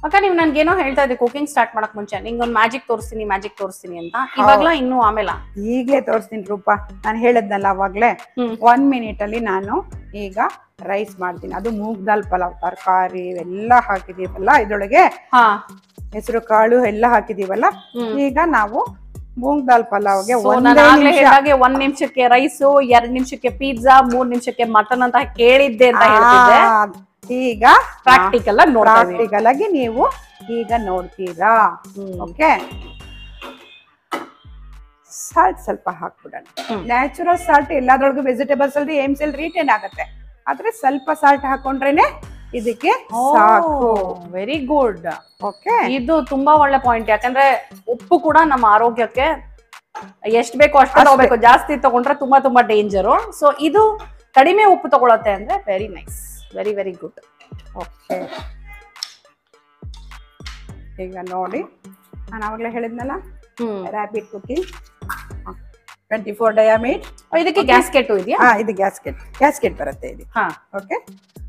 ಅಕ್ಕ, ನೀವು ನನ್ಗೇನೋ ಹೇಳ್ತಾ ಇದ್ದೆ ಕುಕಿಂಗ್ ಸ್ಟಾರ್ಟ್ ಮಾಡಕ್ ಮುಂಚೆ, ನಿಂಗೊಂದು ಮ್ಯಾಜಿಕ್ ತೋರಿಸ್ತೀನಿ ಅಂತ. ಇವಾಗ್ಲಾ ಇನ್ನು ಆಮೇಲೆ? ಈಗಲೇ ತೋರಿಸ್ತೀನಿ ರೂಪ. ನಾನು ಹೇಳಿದ್ನಲ್ಲ ಅವಾಗ್ಲೇ, 1 ಮಿನಿಟ್ ಅಲ್ಲಿ ನಾನು ಈಗ ರೈಸ್ ಮಾಡ್ತೀನಿ. ಅದು ಮೂಗ್ ದಾಲ್ ಪಲಾವ್, ತರಕಾರಿ ಎಲ್ಲ ಹಾಕಿದೀವಲ್ಲ ಇದ್ರೊಳಗೆ, ಹೆಸರು ಕಾಳು ಎಲ್ಲ ಹಾಕಿದೀವಲ್ಲ. ಈಗ ನಾವು ಮೂಂಗ್ ದಾಲ್ ಪಲಾವ್ಗೆ 1 ನಿಮಿಷಕ್ಕೆ ರೈಸು, 2 ನಿಮಿಷಕ್ಕೆ ಪಿಜ್ಜಾ, 3 ನಿಮಿಷಕ್ಕೆ ಮಟನ್ ಅಂತ ಕೇಳಿದ್ದೆ ಅಂತ ಹೇಳ್ತಿದ್ದೆ. ಈಗ ಪ್ರಾಕ್ಟಿಕಲ್ ಆಗಿ ನೀವು ಈಗ ನೋಡ್ತೀರಾ. ಓಕೆ, ಸಾಲ್ಟ್ ಸ್ವಲ್ಪ ಹಾಕ್ಬಿಡೋಣ. ನ್ಯಾಚುರಲ್ ಸಾಲ್ಟ್ ಎಲ್ಲಾದ್ರೊಳಗೂ ವೆಜಿಟೇಬಲ್ಸ್ ಅಲ್ಲಿ ಏಮ್ಸ್ ಅಲ್ಲಿ ರಿಟೇನ್ ಆಗುತ್ತೆ, ಆದ್ರೆ ಸ್ವಲ್ಪ ಸಾಲ್ಟ್ ಹಾಕೊಂಡ್ರೇನೆ ಇದಕ್ಕೆ ಸಾಕು. Very good. ಓಕೆ, ಇದು ತುಂಬಾ ಒಳ್ಳೆ ಪಾಯಿಂಟ್. ಯಾಕಂದ್ರೆ ಉಪ್ಪು ಕೂಡ ನಮ್ಮ ಆರೋಗ್ಯಕ್ಕೆ ಎಷ್ಟು ಬೇಕೋ ಅಷ್ಟೇ ತಗೋಬೇಕು. ಜಾಸ್ತಿ ತಗೊಂಡ್ರೆ ತುಂಬಾ ತುಂಬಾ ಡೇಂಜರು. ಸೊ ಇದು ಕಡಿಮೆ ಉಪ್ಪು ತಗೊಳತ್ತೆ ಅಂದ್ರೆ very nice, very very good. Okay, ಈಗ ನೋಡಿ, ನಾನು ಆವಾಗಲೇ ಹೇಳಿದ್ನಲ್ಲ ರ್ಯಾಪಿಡ್ ಕುಕಿಂಗ್ 24 ಡಯಾಮೀಟ್. ಇದಕ್ಕೆ ಗ್ಯಾಸ್ಕೆಟ್ ಇದೆಯಾ? ಇದು ಗ್ಯಾಸ್ಕೆಟ್ ಬರುತ್ತೆ ಇದು. ಓಕೆ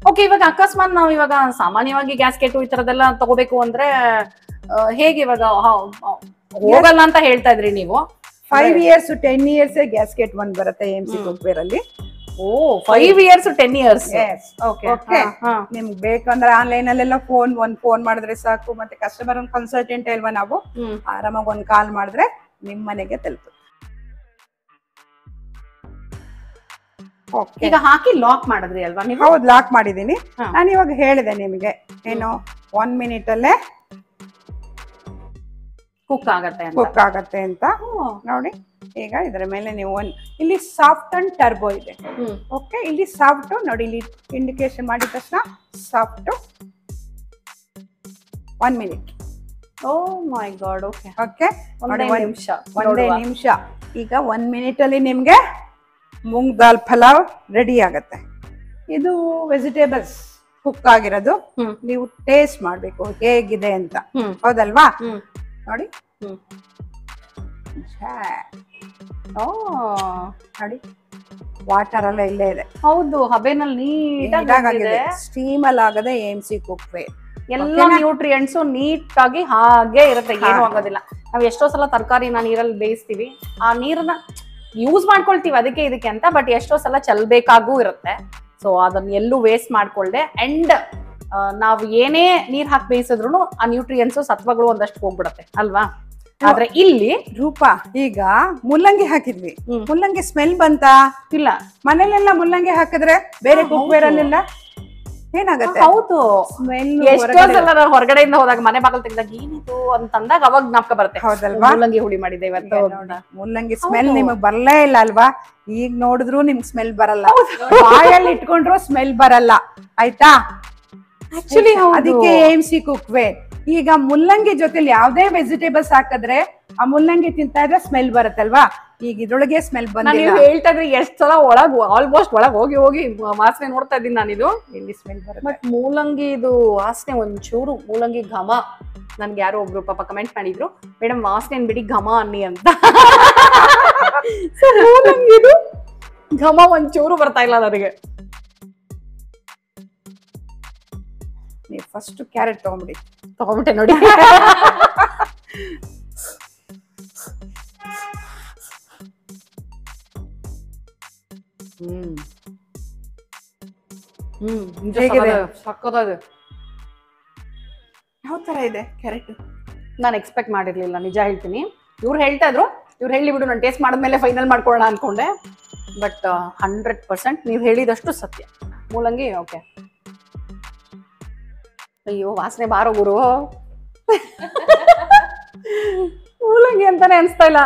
ಓಕೆ, ಇವಾಗ ಅಕಸ್ಮಾತ್ ನಾವು ಇವಾಗ ಸಾಮಾನ್ಯವಾಗಿ ಗ್ಯಾಸ್ಕೆಟ್ ಈ ತರದೆಲ್ಲ ತಗೋಬೇಕು ಅಂದ್ರೆ ಹೇಗೆ? ಇವಾಗ ಹೋಗಲ್ಲ ಅಂತ ಹೇಳ್ತಾ ಇದ್ರಿ ನೀವು. 5 years 10 years ಗ್ಯಾಸ್ಕೆಟ್ ಒಂದ್ ಬರುತ್ತೆ AMC ಕುಕ್ವೇರ್ ಅಲ್ಲಿ. 5 years 10 years. ಓಕೆ, ನಿಮ್ಗೆ ಬೇಕಂದ್ರೆ ಆನ್ಲೈನ್ ಅಲ್ಲೆಲ್ಲ ಫೋನ್ ಮಾಡಿದ್ರೆ ಸಾಕು. ಮತ್ತೆ ಕಸ್ಟಮರ್ ಕನ್ಸಲ್ಟೆಂಟ್ ಅಲ್ವಾ ನಾವು, ಆರಾಮಾಗಿ ಒಂದು ಕಾಲ್ ಮಾಡಿದ್ರೆ ನಿಮ್ ಮನೆಗೆ ತಲುಪುತ್ತೆ. ಈಗ ಹಾಕಿ ಲಾಕ್ ಮಾಡಿದ್ರಿ ಅಲ್ವಾ ನೀವು? ಹೌದು, ಲಾಕ್ ಮಾಡಿದೀನಿ. ನಾನು ಇವಾಗ ಹೇಳಿದೆ ನಿಮಗೆ ಏನು 1 ಮಿನಿಟ್ ಅಲ್ಲೇ ಕುಕ್ ಆಗತ್ತೆ ಅಂತ ನೋಡಿ. ಈಗ ಇದರ ಮೇಲೆ ನೀವು ಇಲ್ಲಿ ಸಾಫ್ಟ್ ಅಂಡ್ ಟರ್ಬೋ ಇದೆ. ಓಕೆ, ಇಲ್ಲಿ ಸಾಫ್ಟ್ ನೋಡಿ, ಇಲ್ಲಿ ಇಂಡಿಕೇಶನ್ ಮಾಡಿದ ತಕ್ಷಣ ಸಾಫ್ಟ್ 1 ಮಿನಿಟ್. ಓ ಮೈ ಗಾಡ್. ಓಕೆ ಓಕೆ, ಒಂದೇ ನಿಮಿಷ. ಈಗ 1 ಮಿನಿಟ್ ಅಲ್ಲಿ ನಿಮ್ಗೆ ಮೂಂಗ್ ದಾಲ್ ಪಲಾವ್ ರೆಡಿ ಆಗತ್ತೆ. ಇದು ವೆಜಿಟೇಬಲ್ಸ್ ಕುಕ್ ಆಗಿರೋದು. ನೀವು ಟೇಸ್ಟ್ ಮಾಡ್ಬೇಕು ಹೇಗಿದೆ ಅಂತ, ಹೌದಲ್ವಾ? ನೋಡಿ, ಓ ನೋಡಿ ವಾಟರ್ ಎಲ್ಲ ಇಲ್ಲೇ ಇದೆ, ಹೌದು, ಹಬೆನಲ್ಲಿ ನೀಟಾಗಿ ಸ್ಟೀಮ್ ಅಲ್ಲಿ ಆಗದೆ AMC ಕುಕ್ವೇರ್. ಎಲ್ಲ ನ್ಯೂಟ್ರಿಯೆಂಟ್ಸ್ ನೀಟ್ ಆಗಿ ಹಾಗೆ ಇರುತ್ತೆ, ಏನು ಆಗೋದಿಲ್ಲ. ನಾವ್ ಎಷ್ಟೋ ಸಲ ತರಕಾರಿನ ನೀರಲ್ಲಿ ಬೇಯಿಸ್ತೀವಿ, ಆ ನೀರನ್ನ ಯೂಸ್ ಮಾಡ್ಕೊಳ್ತೀವಿ ಅದಕ್ಕೆ ಇದಕ್ಕೆ ಅಂತ, ಬಟ್ ಎಷ್ಟೋ ಸಲ ಚೆಲ್ಬೇಕಾಗೂ ಇರುತ್ತೆ. ಸೊ ಅದನ್ನ ಎಲ್ಲೂ ವೇಸ್ಟ್ ಮಾಡ್ಕೊಳ್ದೆ ಅಂಡ್ ನಾವು ಏನೇ ನೀರ್ ಹಾಕಿ ಬೇಯಿಸಿದ್ರು ಆ ನ್ಯೂಟ್ರಿಯೆಂಟ್ಸ್ ಸತ್ವಗಳು ಒಂದಷ್ಟು ಹೋಗ್ಬಿಡತ್ತೆ ಅಲ್ವಾ. ಆದ್ರೆ ಇಲ್ಲಿ ರೂಪ ಈಗ ಮುಲ್ಲಂಗಿ ಹಾಕಿದ್ವಿ, ಮುಲ್ಲಂಗಿ ಸ್ಮೆಲ್ ಬಂತಾ? ಇಲ್ಲ. ಮನೇಲೆಲ್ಲ ಮುಲ್ಲಂಗಿ ಹಾಕಿದ್ರೆ ಬೇರೆ ಕುಕ್ವೇರ್ ಅಲ್ಲೆಲ್ಲ ಏನಾಗತ್ತೆ? ಹೌದು, ಸ್ಮೆಲ್ ಎಷ್ಟೋ ಸಲ ನಾವು ಹೊರಗಡೆಯಿಂದ ಹೋದಾಗ ಮನೆ ಬಾಗಿಲು ತೆಗೆದಾಗ ಏನಿದು ಅಂತಂದಾಗ ಅವಾಗ ಜ್ಞಾಪಕ ಬರುತ್ತೆ, ಹೌದಲ್ವಾ, ಮುಲ್ಲಂಗಿ ಹುಳಿ ಮಾಡಿದೆ ಇವತ್ತು. ಮುಲ್ಲಂಗಿ ಸ್ಮೆಲ್ ನಿಮಗ್ ಬರ್ಲೇ ಇಲ್ಲ ಅಲ್ವಾ? ಈಗ ನೋಡಿದ್ರು ನಿಮ್ಗೆ ಸ್ಮೆಲ್ ಬರಲ್ಲ, ಬಾಯಲ್ಲಿ ಇಟ್ಕೊಂಡ್ರು ಸ್ಮೆಲ್ ಬರಲ್ಲ, ಆಯ್ತಾ? ಆಕ್ಚುಲಿ ಅದಕ್ಕೆ AMC ಕುಕ್ವೇರ್. ಈಗ ಮುಲ್ಲಂಗಿ ಜೊತೆಲಿ ಯಾವ್ದೇ ವೆಜಿಟೇಬಲ್ಸ್ ಹಾಕಿದ್ರೆ ಆ ಮುಲ್ಲಂಗಿ ತಿಂತಾ ಇದ್ರೆ ಸ್ಮೆಲ್ ಬರುತ್ತಲ್ವಾ, ಈಗ ಇದ್ರೊಳಗೆ ಸ್ಮೆಲ್ ಬಂದಿಲ್ಲ. ನೀವು ಹೇಳ್ತಾ ಇದ್ರೆ ಎಷ್ಟ್ ಸಲ ಒಳಗ್ ಆಲ್ಮೋಸ್ಟ್ ಒಳಗ್ ಹೋಗಿ ಹೋಗಿ ವಾಸನೆ ನೋಡ್ತಾ ಇದ್ದೀನಿ ನಾನಿದು. ಎಲ್ಲಿ ಸ್ಮೆಲ್ ಬರುತ್ತೆ? ಬಟ್ ಮೂಲಂಗಿ ಇದು ವಾಸನೆ ಒಂಚೂರು, ಮೂಲಂಗಿ ಘಮ. ನನ್ಗೆ ಯಾರೋ ಒಬ್ರು ಪಾಪ ಕಮೆಂಟ್ ಮಾಡಿದ್ರು, ಮೇಡಮ್ ವಾಸನೆ ಬಿಡಿ ಘಮ ಅನ್ನಿ ಅಂತ. ಮೂಲಂಗಿದು ಘಮ ಒಂಚೂರು ಬರ್ತಾ ಇಲ್ಲ ನನಗೆ. ನೀವು ಫಸ್ಟ್ ಕ್ಯಾರೆಟ್ ತಗೊಂಡ್ಬಿಟ್ಟೆ ನೋಡಿ. ಸಕ್ಕತ್ತಾಗಿದೆ. ಯಾವ ತರ ಇದೆ ಕ್ಯಾರೆಟ್? ನಾನು ಎಕ್ಸ್ಪೆಕ್ಟ್ ಮಾಡಿರ್ಲಿಲ್ಲ, ನಿಜ ಹೇಳ್ತೀನಿ. ಇವ್ರು ಹೇಳ್ತಾ ಇದ್ರು, ಇವ್ರು ಹೇಳಿ ಬಿಡು ನಾನು ಟೇಸ್ಟ್ ಮಾಡಿದ್ಮೇಲೆ ಫೈನಲ್ ಮಾಡ್ಕೊಳ್ಳೋಣ ಅನ್ಕೊಂಡೆ. ಬಟ್ 100% ನೀವು ಹೇಳಿದಷ್ಟು ಸತ್ಯ. ಮೂಲಂಗಿ ಓಕೆ. ಅಯ್ಯೋ ವಾಸನೆ ಬಾರೋ ಗುರು. ಮೂಲಂಗಿ ಅಂತಾನೆ ಅನ್ಸ್ತಾ ಇಲ್ಲ.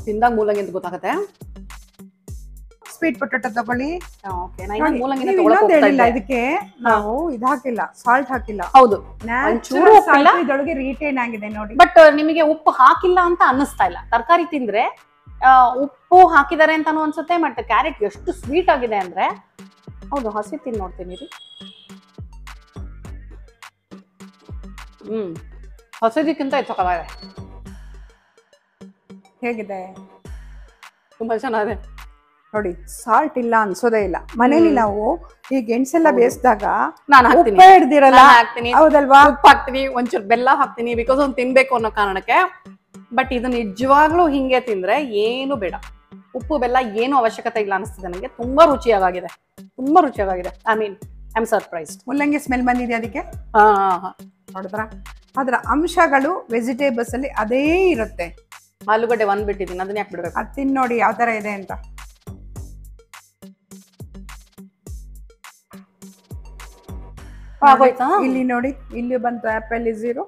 ತಿಂದಾಗ ಮೂಲಂಗಿ ಅಂತ ಗೊತ್ತಾಗತ್ತೆ. ಸ್ವೀಟ್ ಪೊಟೆಟೊ ತಗೊಳ್ಳಿ. ಓಕೆ, ನಾನು ಮೂಲಂಗಿನ ಹೇಳಿಲ್ಲ, ಇದಕ್ಕೆ ನಾವು ಇದು ಹಾಕಿಲ್ಲ, ಸಾಲ್ಟ್ ಹಾಕಿಲ್ಲ. ಹೌದು, ಇದೊಳಗೆ ರಿಟೈನ್ ಆಗಿದೆ ನೋಡಿ. ಬಟ್ ನಿಮಗೆ ಉಪ್ಪು ಹಾಕಿಲ್ಲ ಅಂತ ಅನ್ನಿಸ್ತಾ ಇಲ್ಲ. ತರಕಾರಿ ತಿಂದ್ರೆ ಉಪ್ಪು ಹಾಕಿದ್ದಾರೆ ಅಂತಾನು ಅನ್ಸುತ್ತೆ. ಬಟ್ ಕ್ಯಾರೆಟ್ ಎಷ್ಟು ಸ್ವೀಟ್ ಆಗಿದೆ ಅಂದ್ರೆ, ಹೌದು ಹಸಿ ತಿಂದು ನೋಡ್ತೀನಿ ರೀ. ಹಸಿದಕ್ಕಿಂತ ಹೆಚ್ಚಾಗಿದೆ. ಹೇಗಿದೆ? ತುಂಬಾ ಚೆನ್ನಾಗಿದೆ ನೋಡಿ. ಸಾಲ್ಟ್ ಇಲ್ಲ ಅನ್ಸೋದೇ ಇಲ್ಲ. ಮನೇಲಿ ನಾವು ಈ ಗೆಣಸೆಲ್ಲ ಬೇಯಿಸಿದಾಗ ನಾನು ಹಾಕ್ತೀನಿ, ಹಿಡ್ದಿರಲ್ಲ, ಹಾಕ್ತೀನಿ, ಹೌದಲ್ವಾ? ಉಪ್ಪು ಹಾಕ್ತೀನಿ, ಒಂಚೂರು ಬೆಲ್ಲ ಹಾಕ್ತೀನಿ, ಬಿಕಾಸ್ ಒಂದು ತಿನ್ಬೇಕು ಅನ್ನೋ ಕಾರಣಕ್ಕೆ. ಬಟ್ ಇದು ನಿಜವಾಗ್ಲೂ ಹಿಂಗೆ ತಿಂದ್ರೆ ಏನು ಬೇಡ, ಉಪ್ಪು ಬೆಲ್ಲ ಏನು ಅವಶ್ಯಕತೆ ಇಲ್ಲ ಅನಿಸ್ತಿದೆ ನನಗೆ. ತುಂಬಾ ರುಚಿಯಾಗಿದೆ, ತುಂಬಾ ರುಚಿಯಾಗಿದೆ. I mean I am surprised. ಮುಲ್ಲಂಗಿ ಸ್ಮೆಲ್ ಬಂದಿದೆ ಅದಕ್ಕೆ, ನೋಡಿದ್ರ? ಅದರ ಅಂಶಗಳು ವೆಜಿಟೇಬಲ್ಸ್ ಅಲ್ಲಿ ಅದೇ ಇರುತ್ತೆ. ಆಲೂಗಡ್ಡೆ ಒಂದ್ ಬಿಟ್ಟಿದ್ದೀನಿ, ಅದನ್ನ ಯಾಕೆ ಬಿಡ್ಬೇಕು? ಅದು ತಿನ್ ನೋಡಿ ಯಾವ ತರ ಇದೆ ಅಂತ. ಇಲ್ಲಿ ನೋಡಿ, ಇಲ್ಲಿ ಬಂತು ಆಪಲ್ ಇಸಿರು.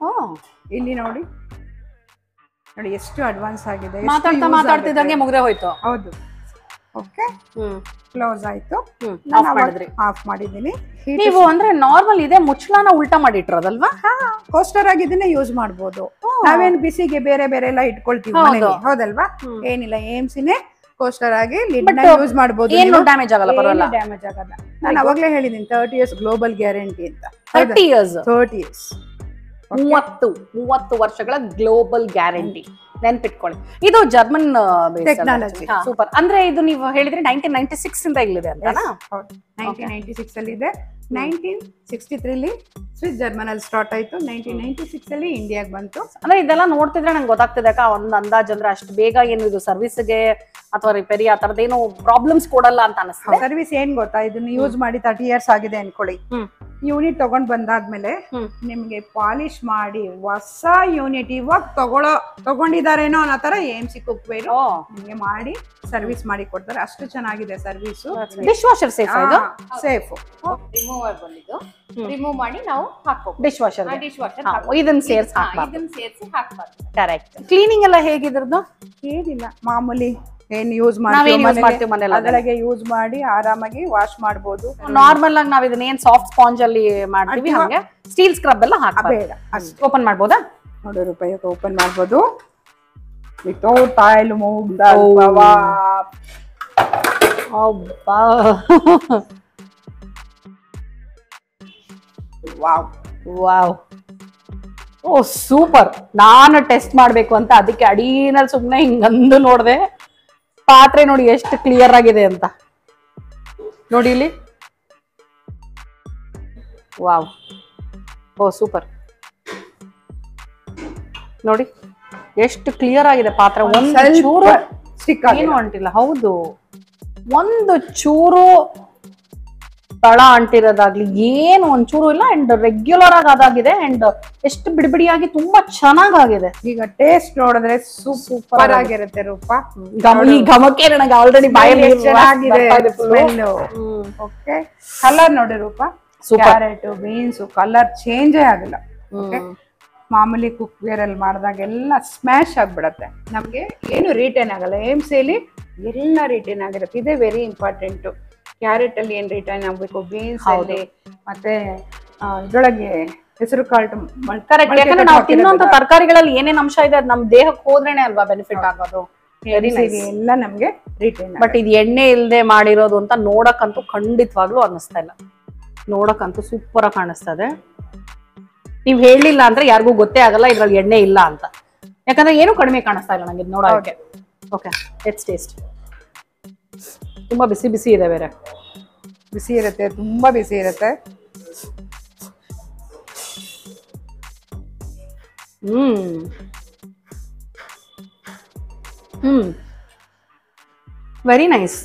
ಇಲ್ಲಿ ನೋಡಿ ನೋಡಿ ಎಷ್ಟು ಅಡ್ವಾನ್ಸ್ ಆಗಿದೆ. ಮಾತಾಡ್ತಿದ್ದಂಗೆ ಮುಗ್ದೆ ಹೋಯ್ತು. ಹೌದು, ಓಕೆ, ಕ್ಲೋಸ್ ಆಯ್ತು. ಆಫ್ ಮಾಡಿದ್ದೀನಿ. ನೀವು ಅಂದ್ರೆ ನಾರ್ಮಲ್ ಇದೆ ಮುಚ್ಚಳನ ಉಲ್ಟಾ ಮಾಡಿಟ್ರೋದಲ್ವಾ? ಕೋಸ್ಟರ್ ಆಗಿ ಇದನ್ನ ಯೂಸ್ ಮಾಡ್ಬೋದು. ನಾವೇನ್ ಬಿಸಿಗೆ ಬೇರೆ ಬೇರೆ ಎಲ್ಲ ಇಟ್ಕೊಳ್ತೀವಿ, ಹೌದಲ್ವಾ? ಏನಿಲ್ಲ, AMCನೇ ಕೋಸ್ಟರ್ ಆಗಿ ಯೂಸ್ ಮಾಡ್ಬೋದು. ಏನು ಡ್ಯಾಮೇಜ್ ಆಗಲ್ಲ, ಪರವಾಗಿಲ್ಲ, ಡ್ಯಾಮೇಜ್ ಆಗಲ್ಲ. ನಾನು ಅವಾಗ್ಲೇ ಹೇಳಿದೀನಿ 30 years ಗ್ಲೋಬಲ್ ಗ್ಯಾರಂಟಿ ಅಂತ. 30 years 30 ವರ್ಷಗಳ ಗ್ಲೋಬಲ್ ಗ್ಯಾರಂಟಿ. ನೆನ್ಪಿಟ್ಕೊಳ್ಳಿ, ಇದು ಜರ್ಮನ್ ಟೆಕ್ನಾಲಜಿ. ಸೂಪರ್. ಅಂದ್ರೆ ಇದು ನೀವು ಹೇಳಿದ್ರೆ 1996 ಇಂದ ಇಲ್ಲಿದೆ ಅಂತ. 1996 ಅಲ್ಲಿ ಇದೆ. 1963 ಸ್ವಿಸ್ ಜರ್ಮನ್ ಅಲ್ಲಿ ಸ್ಟಾರ್ಟ್ ಆಯ್ತು. 1996 ಅಲ್ಲಿ ಇಂಡಿಯಾಗೆ ಬಂತು. ಅಂದ್ರೆ ಇದೆಲ್ಲ ನೋಡ್ತಿದ್ರೆ ನಂಗೆ ಗೊತ್ತಾಗ್ತಿದೆ ಒಂದ್ ಅಂದಾಜ್ ಅಂದ್ರೆ ಅಷ್ಟು ಬೇಗ ಏನು ಇದು ಸರ್ವಿಸ್ಗೆ ಅಥವಾ ರಿಪೇರಿ ಆ ತರದೇನು ಪ್ರಾಬ್ಲಮ್ಸ್ ಕೊಡಲ್ಲ ಅಂತ ಅನಿಸ್ತದೆ. ಸರ್ವಿಸ್ ಏನ್ ಗೊತ್ತಾ, ಇದನ್ನ ಯೂಸ್ ಮಾಡಿ 30 years ಆಗಿದೆ ಅನ್ಕೊಳ್ಳಿ. ಯೂನಿಟ್ ತಗೊಂಡ್ ಬಂದಾದ್ಮೇಲೆ ನಿಮ್ಗೆ ಪಾಲಿಶ್ ಮಾಡಿ ಹೊಸ ಯೂನಿಟ್ ಇವಾಗ ತಗೊಂಡಿದಾರೇನೋ ಅನ್ನೋ ತರ AMC ಕುಕ್ವೇರ್ ನಿಮ್ಗೆ ಮಾಡಿ ಸರ್ವಿಸ್ ಮಾಡಿ ಕೊಡ್ತಾರೆ. ಅಷ್ಟು ಚೆನ್ನಾಗಿದೆ ಸರ್ವಿಸ್. ಡಿಶ್ ವಾಷರ್ ಸೇಫ್, ಇದು ಸೇಫ್. ರಿಮೂವಬಲ್. ಇದು ರಿಮೂವ್ ಮಾಡಿ ನಾವು ಹಾಕೋ ಡಿಶ್ ವಾಷರ್. ಇದನ್ನ ಸೇರಿಸಿ ಹಾಕ್ಬಾರ್ದು. ಕರೆಕ್ಟ್. ಕ್ಲೀನಿಂಗ್ ಎಲ್ಲ ಹೇಗಿದ್ರದ್ದು? ಏನಿಲ್ಲ, ಮಾಮೂಲಿ ಏನ್ ಯೂಸ್ ಮಾಡ್ತೀವಿ ಮನೇಲಿ ಅದರೊಳಗೆ ಯೂಸ್ ಮಾಡಿ ಆರಾಮಾಗಿ ವಾಶ್ ಮಾಡಬಹುದು. ನಾರ್ಮಲ್ ಆಗಿ ನಾವ್ ಇದನ್ನ ಏನ್ ಸಾಫ್ಟ್ ಸ್ಪಾಂಜ್ ಅಲ್ಲಿ ಮಾಡ್ತೀವಿ ಹಾಗೆ ಸ್ಟೀಲ್ ಸ್ಕ್ರಬ್ ಎಲ್ಲ ಹಾಕಬೇಡ. ಓಪನ್ ಮಾಡ್ಬೋದಾ? ನೋಡಿ ರೂಪಾಯಿ ಓಪನ್ ಮಾಡ್ಬೋದು without oil move. Wow wow. Oh super. ನಾನು ಟೆಸ್ಟ್ ಮಾಡ್ಬೇಕು ಅಂತ ಅದಕ್ಕೆ ಅಡಿನಲ್ಲಿ ಸುಮ್ಮನೆ ಹಿಂಗಂದು ನೋಡಿದೆ. ಪಾತ್ರೆ ನೋಡಿ ಎಷ್ಟು ಕ್ಲಿಯರ್ ಆಗಿದೆ ಅಂತ ನೋಡಿ ಇಲ್ಲಿ. Wow, oh super. ನೋಡಿ ಎಷ್ಟು ಕ್ಲಿಯರ್ ಆಗಿದೆ ಪಾತ್ರೆ. ಒಂದು ಚೂರು ಏನು ಅಂಟಿಲ್ಲ. ಹೌದು, ಒಂದು ಚೂರು ತಳ ಅಂಟಿರೋದಾಗ್ಲಿ ಏನು ಒಂಚೂರು ಇಲ್ಲ. ಅಂಡ್ ರೆಗ್ಯುಲರ್ ಆಗಿ ಅದಾಗಿದೆ. ಅಂಡ್ ಎಷ್ಟು ಬಿಡಿಬಿಡಿಯಾಗಿ ತುಂಬಾ ಚೆನ್ನಾಗಿದೆ. ಈಗ ಟೇಸ್ಟ್ ನೋಡಿದ್ರೆ ಸೂಪರ್ ಆಗಿರುತ್ತೆ ರೂಪ. ಈ ಘಮಕ್ಕೆ ನನಗೆ ಆಲ್ರೆಡಿ ಬಾಯಲ್ಲಿ ಚೆನ್ನಾಗಿದೆ. ಓಕೆ, ಕಲರ್ ನೋಡಿ ರೂಪ. ಕ್ಯಾರೆಟ್ ಬೀನ್ಸ್ ಕಲರ್ ಚೇಂಜೇ ಆಗಿಲ್ಲ. ಮಾಮೂಲಿ ಕುಕ್ ವೇರ್ ಅಲ್ಲಿ ಮಾಡಿದಾಗ ಎಲ್ಲ ಸ್ಮ್ಯಾಶ್ ಆಗ್ಬಿಡತ್ತೆ. ನಮ್ಗೆ ಏನು ರಿಟರ್ನ್ ಆಗಲ್ಲ. AMCಲಿ ಎಲ್ಲ ರಿಟರ್ನ್ ಆಗಿರುತ್ತೆ. ಇದೇ ವೆರಿ ಇಂಪಾರ್ಟೆಂಟ್. ಕ್ಯಾರೆಟ್ ಅಲ್ಲಿ ಏನ್ ರಿಟರ್ನ್ ಆಗ್ಬೇಕು, ಬೀನ್ಸ್ ಅಲ್ಲಿ, ಮತ್ತೆ ಇದ್ರೊಳಗೆ ಹೆಸರು ಕಾಳು. ಯಾಕಂದ್ರೆ ನಾವು ತಿನ್ನುವಂತ ತರಕಾರಿಗಳಲ್ಲಿ ಏನೇನ್ ಅಂಶ ಇದೆ ಅದು ನಮ್ ದೇಹಕ್ಕೆ ಹೋದ್ರೇನೆ ಅಲ್ವಾ ಬೆನಿಫಿಟ್ ಆಗೋದು. ಎಲ್ಲ ನಮ್ಗೆ ರಿಟರ್ನ್. ಬಟ್ ಇದು ಎಣ್ಣೆ ಇಲ್ಲದೆ ಮಾಡಿರೋದು ಅಂತ ನೋಡಕ್ಕಂತೂ ಖಂಡಿತವಾಗ್ಲೂ ಅನ್ನಿಸ್ತಾ ಇಲ್ಲ. ನೋಡಕ್ಕಂತೂ ಸೂಪರ್ ಆಗಿ ಕಾಣಿಸ್ತದೆ. ನೀವ್ ಹೇಳಿಲ್ಲ ಅಂದ್ರೆ ಯಾರಿಗೂ ಗೊತ್ತೇ ಆಗಲ್ಲ ಇದ್ರಲ್ಲಿ ಎಣ್ಣೆ ಇಲ್ಲ ಅಂತ. ಯಾಕಂದ್ರೆ ಏನು ಕಡಿಮೆ ಕಾಣಿಸ್ತಾ ಇಲ್ಲ ನಂಗೆ ಇದು ನೋಡೋಕೆ. Okay, let's taste. ತುಂಬಾ ಬಿಸಿ ಬಿಸಿ ಇದೆ, ಬೇರೆ ಬಿಸಿ ಇರುತ್ತೆ, ತುಂಬಾ ಬಿಸಿ ಇರುತ್ತೆ. Very nice.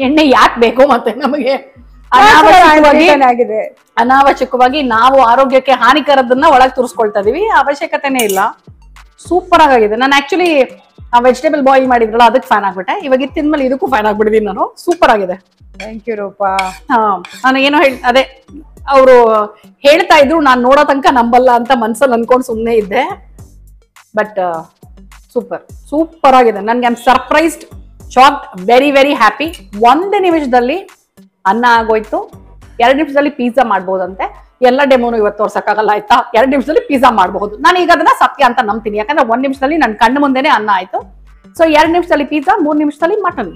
ಎಣ್ಣೆ ಯಾಕೆ ಬೇಕು ಮತ್ತೆ ನಮಗೆ? ಅನಾವಶ್ಯಕವಾಗಿ ನಾವು ಆರೋಗ್ಯಕ್ಕೆ ಹಾನಿಕರದನ್ನ ಒಳಗೆ ತುರ್ಸ್ಕೊಳ್ತಾ ಇದೀವಿ. ಅವಶ್ಯಕತೆನೇ ಇಲ್ಲ. ಸೂಪರ್ ಆಗಿದೆ. ನಾನು ಆಕ್ಚುಲಿ ವೆಜಿಟೇಬಲ್ ಬಾಯ್ಲ್ ಮಾಡಿದ್ರಲ್ಲ ಅದಕ್ಕೆ ಫ್ಯಾನ್ ಆಗ್ಬಿಟ್ಟೆ. ಇವಾಗ ಇದು ತಿಂದ್ಮೇಲೆ ಇದಕ್ಕೂ ಫ್ಯಾನ್ ಆಗ್ಬಿಟ್ಟಿದೀನಿ ನಾನು. ಸೂಪರ್ ಆಗಿದೆ. Thank you Roopa. ನಾನು ಏನೋ ಅದೇ ಅವರು ಹೇಳ್ತಾ ಇದ್ರು, ನಾನು ನೋಡೋ ತನಕ ನಂಬಲ್ಲ ಅಂತ ಮನ್ಸಲ್ಲಿ ಅನ್ಕೊಂಡು ಸುಮ್ಮನೆ ಇದ್ದೆ. ಬಟ್ ಸೂಪರ್ ಸೂಪರ್ ಆಗಿದೆ. ನನ್ಗೆ I'm surprised, shocked, very very happy. 1 ನಿಮಿಷದಲ್ಲಿ ಅನ್ನ ಆಗೋಯ್ತು. 2 ನಿಮಿಷದಲ್ಲಿ ಪಿಜ್ಜಾ ಮಾಡ್ಬೋದಂತೆ. ಎಲ್ಲ ಡೆಮೋನು ಇವತ್ತು ತೋರ್ಸಕ್ಕಾಗಲ್ಲ ಆಯ್ತಾ. 2 ನಿಮಿಷದಲ್ಲಿ ಪಿಜ್ಜಾ ಮಾಡಬಹುದು. ನಾನು ಈಗ ಅದನ್ನ ಸತ್ಯ ಅಂತ ನಂಬ್ತೀನಿ. ಯಾಕಂದ್ರೆ 1 ನಿಮಿಷದಲ್ಲಿ ನನ್ನ ಕಣ್ಣು ಮುಂದೆನೆ ಅನ್ನ ಆಯ್ತು. ಸೊ 2 ನಿಮಿಷದಲ್ಲಿ ಪಿಜ್ಜಾ, 3 ನಿಮಿಷದಲ್ಲಿ ಮಟನ್.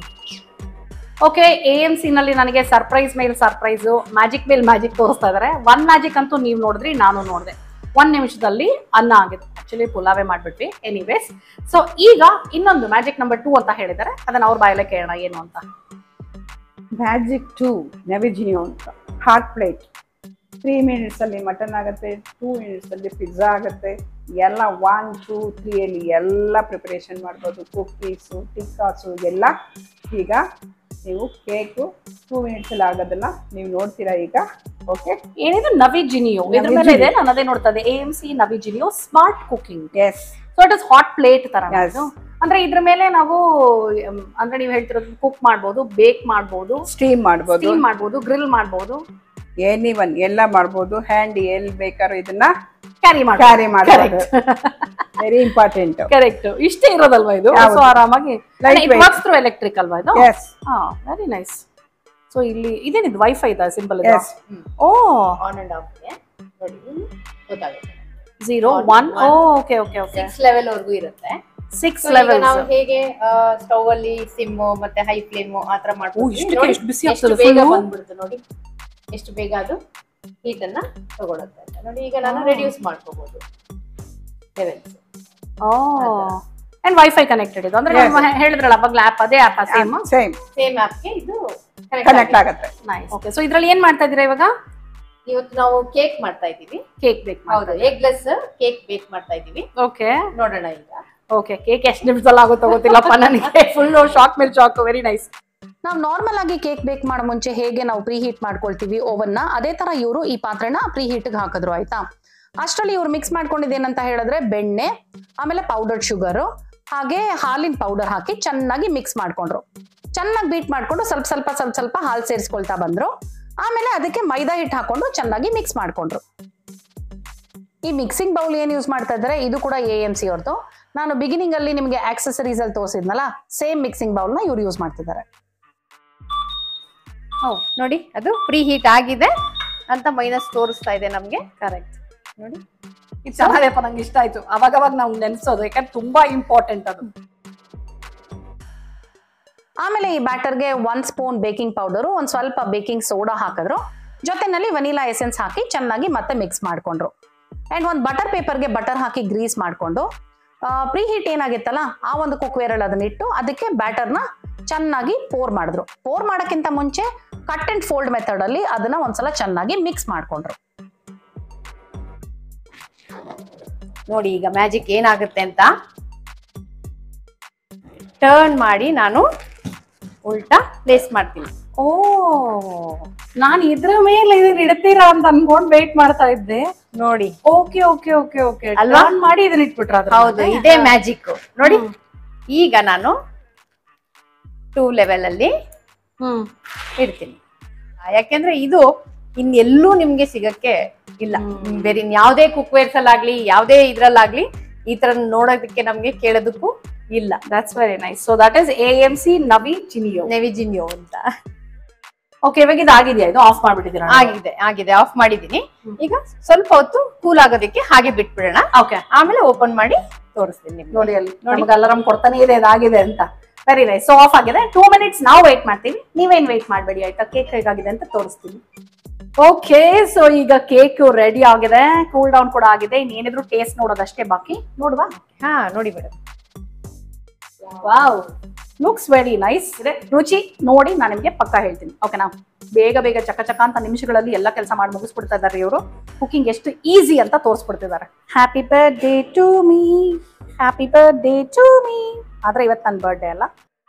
ಓಕೆ, AMC ನಲ್ಲಿ ನನಗೆ ಸರ್ಪ್ರೈಸ್ ಮೇಲೆ ಸರ್ಪ್ರೈಸು, ಮ್ಯಾಜಿಕ್ ಮೇಲೆ ಮ್ಯಾಜಿಕ್ ತೋರಿಸ್ತಾ ಇದಾರೆ. 1 ಮ್ಯಾಜಿಕ್ ಅಂತೂ ನೀವು ನೋಡಿದ್ರಿ, ನಾನು ನೋಡಿದೆ. 1 ನಿಮಿಷದಲ್ಲಿ ಅನ್ನ ಆಗಿದೆ. ಆಕ್ಚುಲಿ ಪುಲಾವೇ ಮಾಡ್ಬಿಟ್ವಿ. ಎನಿವೇಸ್, ಸೊ ಈಗ ಇನ್ನೊಂದು ಮ್ಯಾಜಿಕ್ ನಂಬರ್ 2 ಅಂತ ಹೇಳಿದ್ದಾರೆ. ಅದನ್ನ ಅವ್ರ ಬಾಯಲ್ಲೇ ಕೇಳೋಣ ಏನು ಅಂತ. ಮ್ಯಾಜಿಕ್ 2 ನವಿಜಿನಿಯೋ ಅಂತ. Hot plate. 3 ಮಿನಿಟ್ಸ್ ಅಲ್ಲಿ ಮಟನ್ ಆಗುತ್ತೆ, 2 ಮಿನಿಟ್ಸ್ ಅಲ್ಲಿ ಪಿಜ್ಜಾ ಆಗುತ್ತೆ. ಎಲ್ಲ 1, 2, 3 ಅಲ್ಲಿ ಎಲ್ಲ ಪ್ರಿಪರೇಷನ್ ಮಾಡ್ಬೋದು. ಕುಕ್ಕೀಸು, ಟಿಕ್ಕಾಸು ಎಲ್ಲ. ಈಗ ನೀವು ಕೇಕು 2 ಮಿನಿಟ್ಸ್ ಅಲ್ಲಿ ಆಗೋದನ್ನ ನೀವು ನೋಡ್ತೀರಾ ಈಗ. ಓಕೆ, ಏನಿದು ನವಿಜಿನಿಯೋ ಇದ್ರ ಮೇಲೆ ಇದೆ. ನಾನು ಅದೇ ನೋಡ್ತಾ ಇದ್ದೆ. AMC ನವಿಜಿನಿಯೋ smart cooking. Yes, so it is hot plate ತರ. ಅಂದ್ರೆ ಇದ್ರ ಮೇಲೆ ನಾವು ಅಂದ್ರೆ ನೀವು ಹೇಳ್ತಿರೋದು ಕುಕ್ ಮಾಡ್ಬೋದು, ಬೇಕ್ ಮಾಡ್ಬೋದು, ಸ್ಟೀಮ್ ಮಾಡ್ಬೋದು, ಗ್ರಿಲ್ ಮಾಡ್ಬೋದು, ಎನಿವನ್ ಎಲ್ಲ ಮಾಡ್ಬೋದು. ಹ್ಯಾಂಡ್ ಎಲ್ಲಿ ಬೇಕಾದ್ರೂ ಇದನ್ನ ಕ್ಯಾರಿ ಮಾಡ್ಬೋದು. Very important. ಕರೆಕ್ಟ್. ಇಷ್ಟೇ ಇರೋದಲ್ವಾ ಇದು? ಸೊ ಆರಾಮಾಗಿ ಎಲೆಕ್ಟ್ರಿಕ್ ಅಲ್ವಾ ಇದು? Very nice. ಸೊ ಇಲ್ಲಿ ಇದೇನಿದು ವೈಫೈ ಇದೆ, ಸಿಂಪಲ್ ಇದೆ. ಓ, ಆನ್ ಅಂಡ್ ಆಫ್ ಗೆ ನೋಡಿ ಗೊತ್ತಾಗುತ್ತೆ. 0 1 ಓಕೆ ಓಕೆ ಓಕೆ 6 ಲೆವೆಲ್ ವರೆಗೂ ಇರುತ್ತೆ. 6 ಲೆವೆಲ್. ನಾವು ಹೇಗೆ ಸ್ಟವ್ ಅಲ್ಲಿ ಸಿಮ್ ಮತ್ತೆ ಹೈ ಫ್ಲೇಮ್ ಆತರ ಮಾಡ್ತೀವಿ. ಎಷ್ಟು ಬಿಸಿ ಆಗ್ತದೆ, ಬೇಗ ಬಂದ್ಬಿಡುತ್ತೆ ನೋಡಿ. ಎಷ್ಟು ಬೇಗ ಅದು ಹೀಟ್ ಅನ್ನ ತಗೊಳುತ್ತೆ ಅಂತ ನೋಡಿ. ಈಗ ನಾನು ರೆಡ್ಯೂಸ್ ಮಾಡ್ಕೋಬಹುದು ಲೆವೆಲ್ಸ್. ಅಂಡ್ ವೈಫೈ ಕನೆಕ್ಟೆಡ್ ಇದು. ಅಂದ್ರೆ ಹೇಳಿದ್ರಲ್ಲ ಅವಾಗಲೇ ಆಪ್, ಅದೇ ಆಪ್ ಸೇಮ್ ಆಪ್ ಗೆ ಇದು ಕನೆಕ್ಟ್ ಆಗುತ್ತೆ. ನೈಸ್. ಓಕೆ, ಸೊ ಇದ್ರಲ್ಲಿ ಏನ್ ಮಾಡ್ತಾ ಇದೀರಾ ಇವಾಗ? ಇವತ್ತು ನಾವು ಕೇಕ್ ಮಾಡ್ತಾ ಇದೀವಿ. ಕೇಕ್ ಬೇಕ್ ಹೌದು, ಎಗ್ಲೆಸ್ ಕೇಕ್ ಬೇಕ್ ಮಾಡ್ತಾ ಇದೀವಿ. ಓಕೆ, ನೋಡೋಣ ಈಗ. ಓಕೆ, ಕೇಕ್ ಎಷ್ಟು ನಿಮಿಷದಲ್ಲಿ ಆಗುತ್ತೋ ಗೊತ್ತಿಲ್ಲಪ್ಪ ನನಗೆ. ಫುಲ್ ಶಾಕ್ ಮೇಲೆ ಶಾಕ್. Very nice. ನಾವು ನಾರ್ಮಲ್ ಆಗಿ ಕೇಕ್ ಬೇಕ್ ಮಾಡೋ ಮುಂಚೆ ಹೇಗೆ ನಾವು ಪ್ರೀ ಹೀಟ್ ಮಾಡ್ಕೊಳ್ತೀವಿ ಓವನ್ನ, ಅದೇ ತರ ಇವರು ಈ ಪಾತ್ರೆನ ಪ್ರೀ ಹೀಟ್ಗೆ ಹಾಕಿದ್ರು. ಆಯ್ತಾ, ಅಷ್ಟರಲ್ಲಿ ಇವ್ರು ಮಿಕ್ಸ್ ಮಾಡ್ಕೊಂಡಿದ್ದೇನಂತ ಹೇಳಿದ್ರೆ ಬೆಣ್ಣೆ, ಆಮೇಲೆ ಪೌಡರ್ ಶುಗರ್, ಹಾಗೆ ಹಾಲಿನ ಪೌಡರ್ ಹಾಕಿ ಚೆನ್ನಾಗಿ ಮಿಕ್ಸ್ ಮಾಡ್ಕೊಂಡ್ರು. ಚೆನ್ನಾಗಿ ಬೀಟ್ ಮಾಡ್ಕೊಂಡು ಸ್ವಲ್ಪ ಸ್ವಲ್ಪ ಹಾಲು ಸೇರಿಸ್ಕೊಳ್ತಾ ಬಂದ್ರು. ಆಮೇಲೆ ಅದಕ್ಕೆ ಮೈದಾ ಹಿಟ್ಟು ಹಾಕೊಂಡು ಚೆನ್ನಾಗಿ ಮಿಕ್ಸ್ ಮಾಡ್ಕೊಂಡ್ರು. ಈ ಮಿಕ್ಸಿಂಗ್ ಬೌಲ್ ಏನ್ ಯೂಸ್ ಮಾಡ್ತಾ ಇದ್ದಾರೆ ಇದು ಕೂಡ AMC ಅವ್ರದ್ದು. ನಾನು ಬಿಗಿನಿಂಗ್ ಅಲ್ಲಿ ನಿಮಗೆ ಆಕ್ಸೆಸರೀಸ್ ಅಲ್ಲಿ ತೋರಿಸಿದ್ನಲ್ಲ, ಸೇಮ್ ಮಿಕ್ಸಿಂಗ್ ಬೌಲ್ ನ ಇವ್ರು ಯೂಸ್ ಮಾಡ್ತಿದ್ದಾರೆ. ನೋಡಿ, ಅದು ಪ್ರೀ ಹೀಟ್ ಆಗಿದೆ ಅಂತ ಮೈನಸ್ ತೋರಿಸ್ತಾ ಇದೆ ನಮ್ಗೆ. ಕರೆಕ್ಟ್. ನೋಡಿ, ಇದು ಚೆನ್ನಾಗಪ್ಪ, ನಂಗೆ ಇಷ್ಟ ಆಯ್ತು. ಅವಾಗವಾಗ ನಾವು ನೆನೆಸೋದು, ಯಾಕಂದ್ರೆ ತುಂಬಾ ಇಂಪಾರ್ಟೆಂಟ್ ಅದು. ಆಮೇಲೆ ಈ ಬ್ಯಾಟರ್ಗೆ 1 ಸ್ಪೂನ್ ಬೇಕಿಂಗ್ ಪೌಡರು, ಒಂದ್ ಸ್ವಲ್ಪ ಬೇಕಿಂಗ್ ಸೋಡಾ ಹಾಕಿದ್ರು. ಜೊತೆನಲ್ಲಿ ವನಿಲಾ ಎಸೆನ್ಸ್ ಹಾಕಿ ಚೆನ್ನಾಗಿ ಮತ್ತೆ ಮಿಕ್ಸ್ ಮಾಡ್ಕೊಂಡ್ರು. ಆ್ಯಂಡ್ ಒಂದು ಬಟರ್ ಪೇಪರ್ಗೆ ಬಟರ್ ಹಾಕಿ ಗ್ರೀಸ್ ಮಾಡಿಕೊಂಡು ಪ್ರೀ ಹೀಟ್ ಏನಾಗಿತ್ತಲ್ಲ ಆ ಒಂದು ಕುಕ್ವೇರಲ್ಲಿ ಅದನ್ನ ಇಟ್ಟು ಅದಕ್ಕೆ ಬ್ಯಾಟರ್ನ ಚೆನ್ನಾಗಿ ಪೋರ್ ಮಾಡಿದ್ರು. ಪೋರ್ ಮಾಡೋಕ್ಕಿಂತ ಮುಂಚೆ ಕಟ್ ಅಂಡ್ ಫೋಲ್ಡ್ ಮೆಥಡ್ ಅಲ್ಲಿ ಅದನ್ನ ಒಂದ್ಸಲ ಚೆನ್ನಾಗಿ ಮಿಕ್ಸ್ ಮಾಡ್ಕೊಂಡ್ರು. ನೋಡಿ ಈಗ ಮ್ಯಾಜಿಕ್ ಏನಾಗುತ್ತೆ ಅಂತ. ಟರ್ನ್ ಮಾಡಿ ನಾನು ಉಲ್ಟಾ ಪ್ಲೇಸ್ ಮಾಡ್ತೀನಿ. ಓ, ನಾನು ಇದ್ರ ಮೇಲೆ ಇದನ್ನ ಇಡ್ತೀರಾ ಅಂತ ಅನ್ಕೊಂಡ್ ವೇಟ್ ಮಾಡ್ತಾ ಇದ್ದೆ. ನೋಡಿ ಓಕೆ ಓಕೆ ಓಕೆ ಓಕೆ ಅಲ್ವಾ? ಮಾಡಿ ಇದನ್ನ ಇಟ್ಬಿಟ್ರ? ಹೌದು, ಇದೇ ಮ್ಯಾಜಿಕ್. ನೋಡಿ ಈಗ ನಾನು 2 ಲೆವೆಲ್ ಅಲ್ಲಿ ಇಡ್ತೀನಿ. ಯಾಕೆಂದ್ರೆ ಇದು ಇನ್ನೆಲ್ಲೂ ನಿಮ್ಗೆ ಸಿಗಕ್ಕೆ ಇಲ್ಲ. ಬೇರೆ ಯಾವ್ದೇ ಕುಕ್ವೇರ್ಸ್ ಅಲ್ಲಾಗ್ಲಿ ಯಾವ್ದೇ ಇದ್ರಲ್ಲಾಗ್ಲಿ ಈ ತರ ನೋಡೋದಕ್ಕೆ ನಮ್ಗೆ ಕೇಳೋದಕ್ಕೂ ಇಲ್ಲ. That's very nice. So that is AMC ನೆವಿಜಿನಿಯೋ ಅಂತ. ಓಕೆ, ಇವಾಗ ಇದು ಆಗಿದೆಯಾ? ಇದು ಆಫ್ ಮಾಡ್ಬಿಟ್ಟಿದ್ದೀರಾ? ಆಗಿದೆ, ಆಫ್ ಮಾಡಿದೀನಿ. ಈಗ ಸ್ವಲ್ಪ ಹೊತ್ತು ಕೂಲ್ ಆಗೋದಕ್ಕೆ ಹಾಗೆ ಬಿಟ್ಬಿಡೋಣ. ಓಕೆ, ಆಮೇಲೆ ಓಪನ್ ಮಾಡಿ ತೋರಿಸ್ತೀನಿ ನಿಮ್ಗೆ. ನೋಡಿ ಅಲ್ಲಿ ನಮಗೆ ಅಲಾರಂ ಕೊಡ್ತಾನೆ ಇದೆ ಇದಾಗಿದೆ ಅಂತ. Very nice. ಸೊ ಆಫ್ ಆಗಿದೆ. 2 minutes ನಾವು ವೇಟ್ ಮಾಡ್ತೀವಿ. ನೀವೇನ್ ವೇಟ್ ಮಾಡಬೇಡಿ ಆಯ್ತಾ? ಕೇಕ್ ಹೇಗಾಗಿದೆ ಅಂತ ತೋರಿಸ್ತೀನಿ. ಓಕೆ, ಸೊ ಈಗ ಕೇಕ್ ರೆಡಿ ಆಗಿದೆ, ಕೂಲ್ ಡೌನ್ ಕೂಡ ಆಗಿದೆ. ಇನ್ನೇನಿದ್ರು ಟೇಸ್ಟ್ ನೋಡೋದಷ್ಟೇ ಬಾಕಿ. ನೋಡುವ? ಹಾ, ನೋಡಿ madam. Wow, looks very nice ಇದೆ. ರುಚಿ ನೋಡಿ ನಾನು ನಿಮಗೆ ಪಕ್ಕ ಹೇಳ್ತೀನಿ. ಓಕೆನಾ? ಬೇಗ ಬೇಗ ಚಕ ಚಕ ಅಂತ ನಿಮಿಷಗಳಲ್ಲಿ ಎಲ್ಲ ಕೆಲಸ ಮಾಡಿ ಮುಗಿಸ್ಬಿಡ್ತಾ ಇದ್ದಾರೆ ಇವರು. ಕುಕಿಂಗ್ ಎಷ್ಟು ಈಸಿ ಅಂತ ತೋರಿಸ್ಬಿಡ್ತಿದ್ದಾರೆ. Happy birthday to me, happy birthday to me. ಆದ್ರೆ ಇವತ್ತು ನನ್ನ ಬರ್ತ್ಡೇ ಅಲ್ಲ.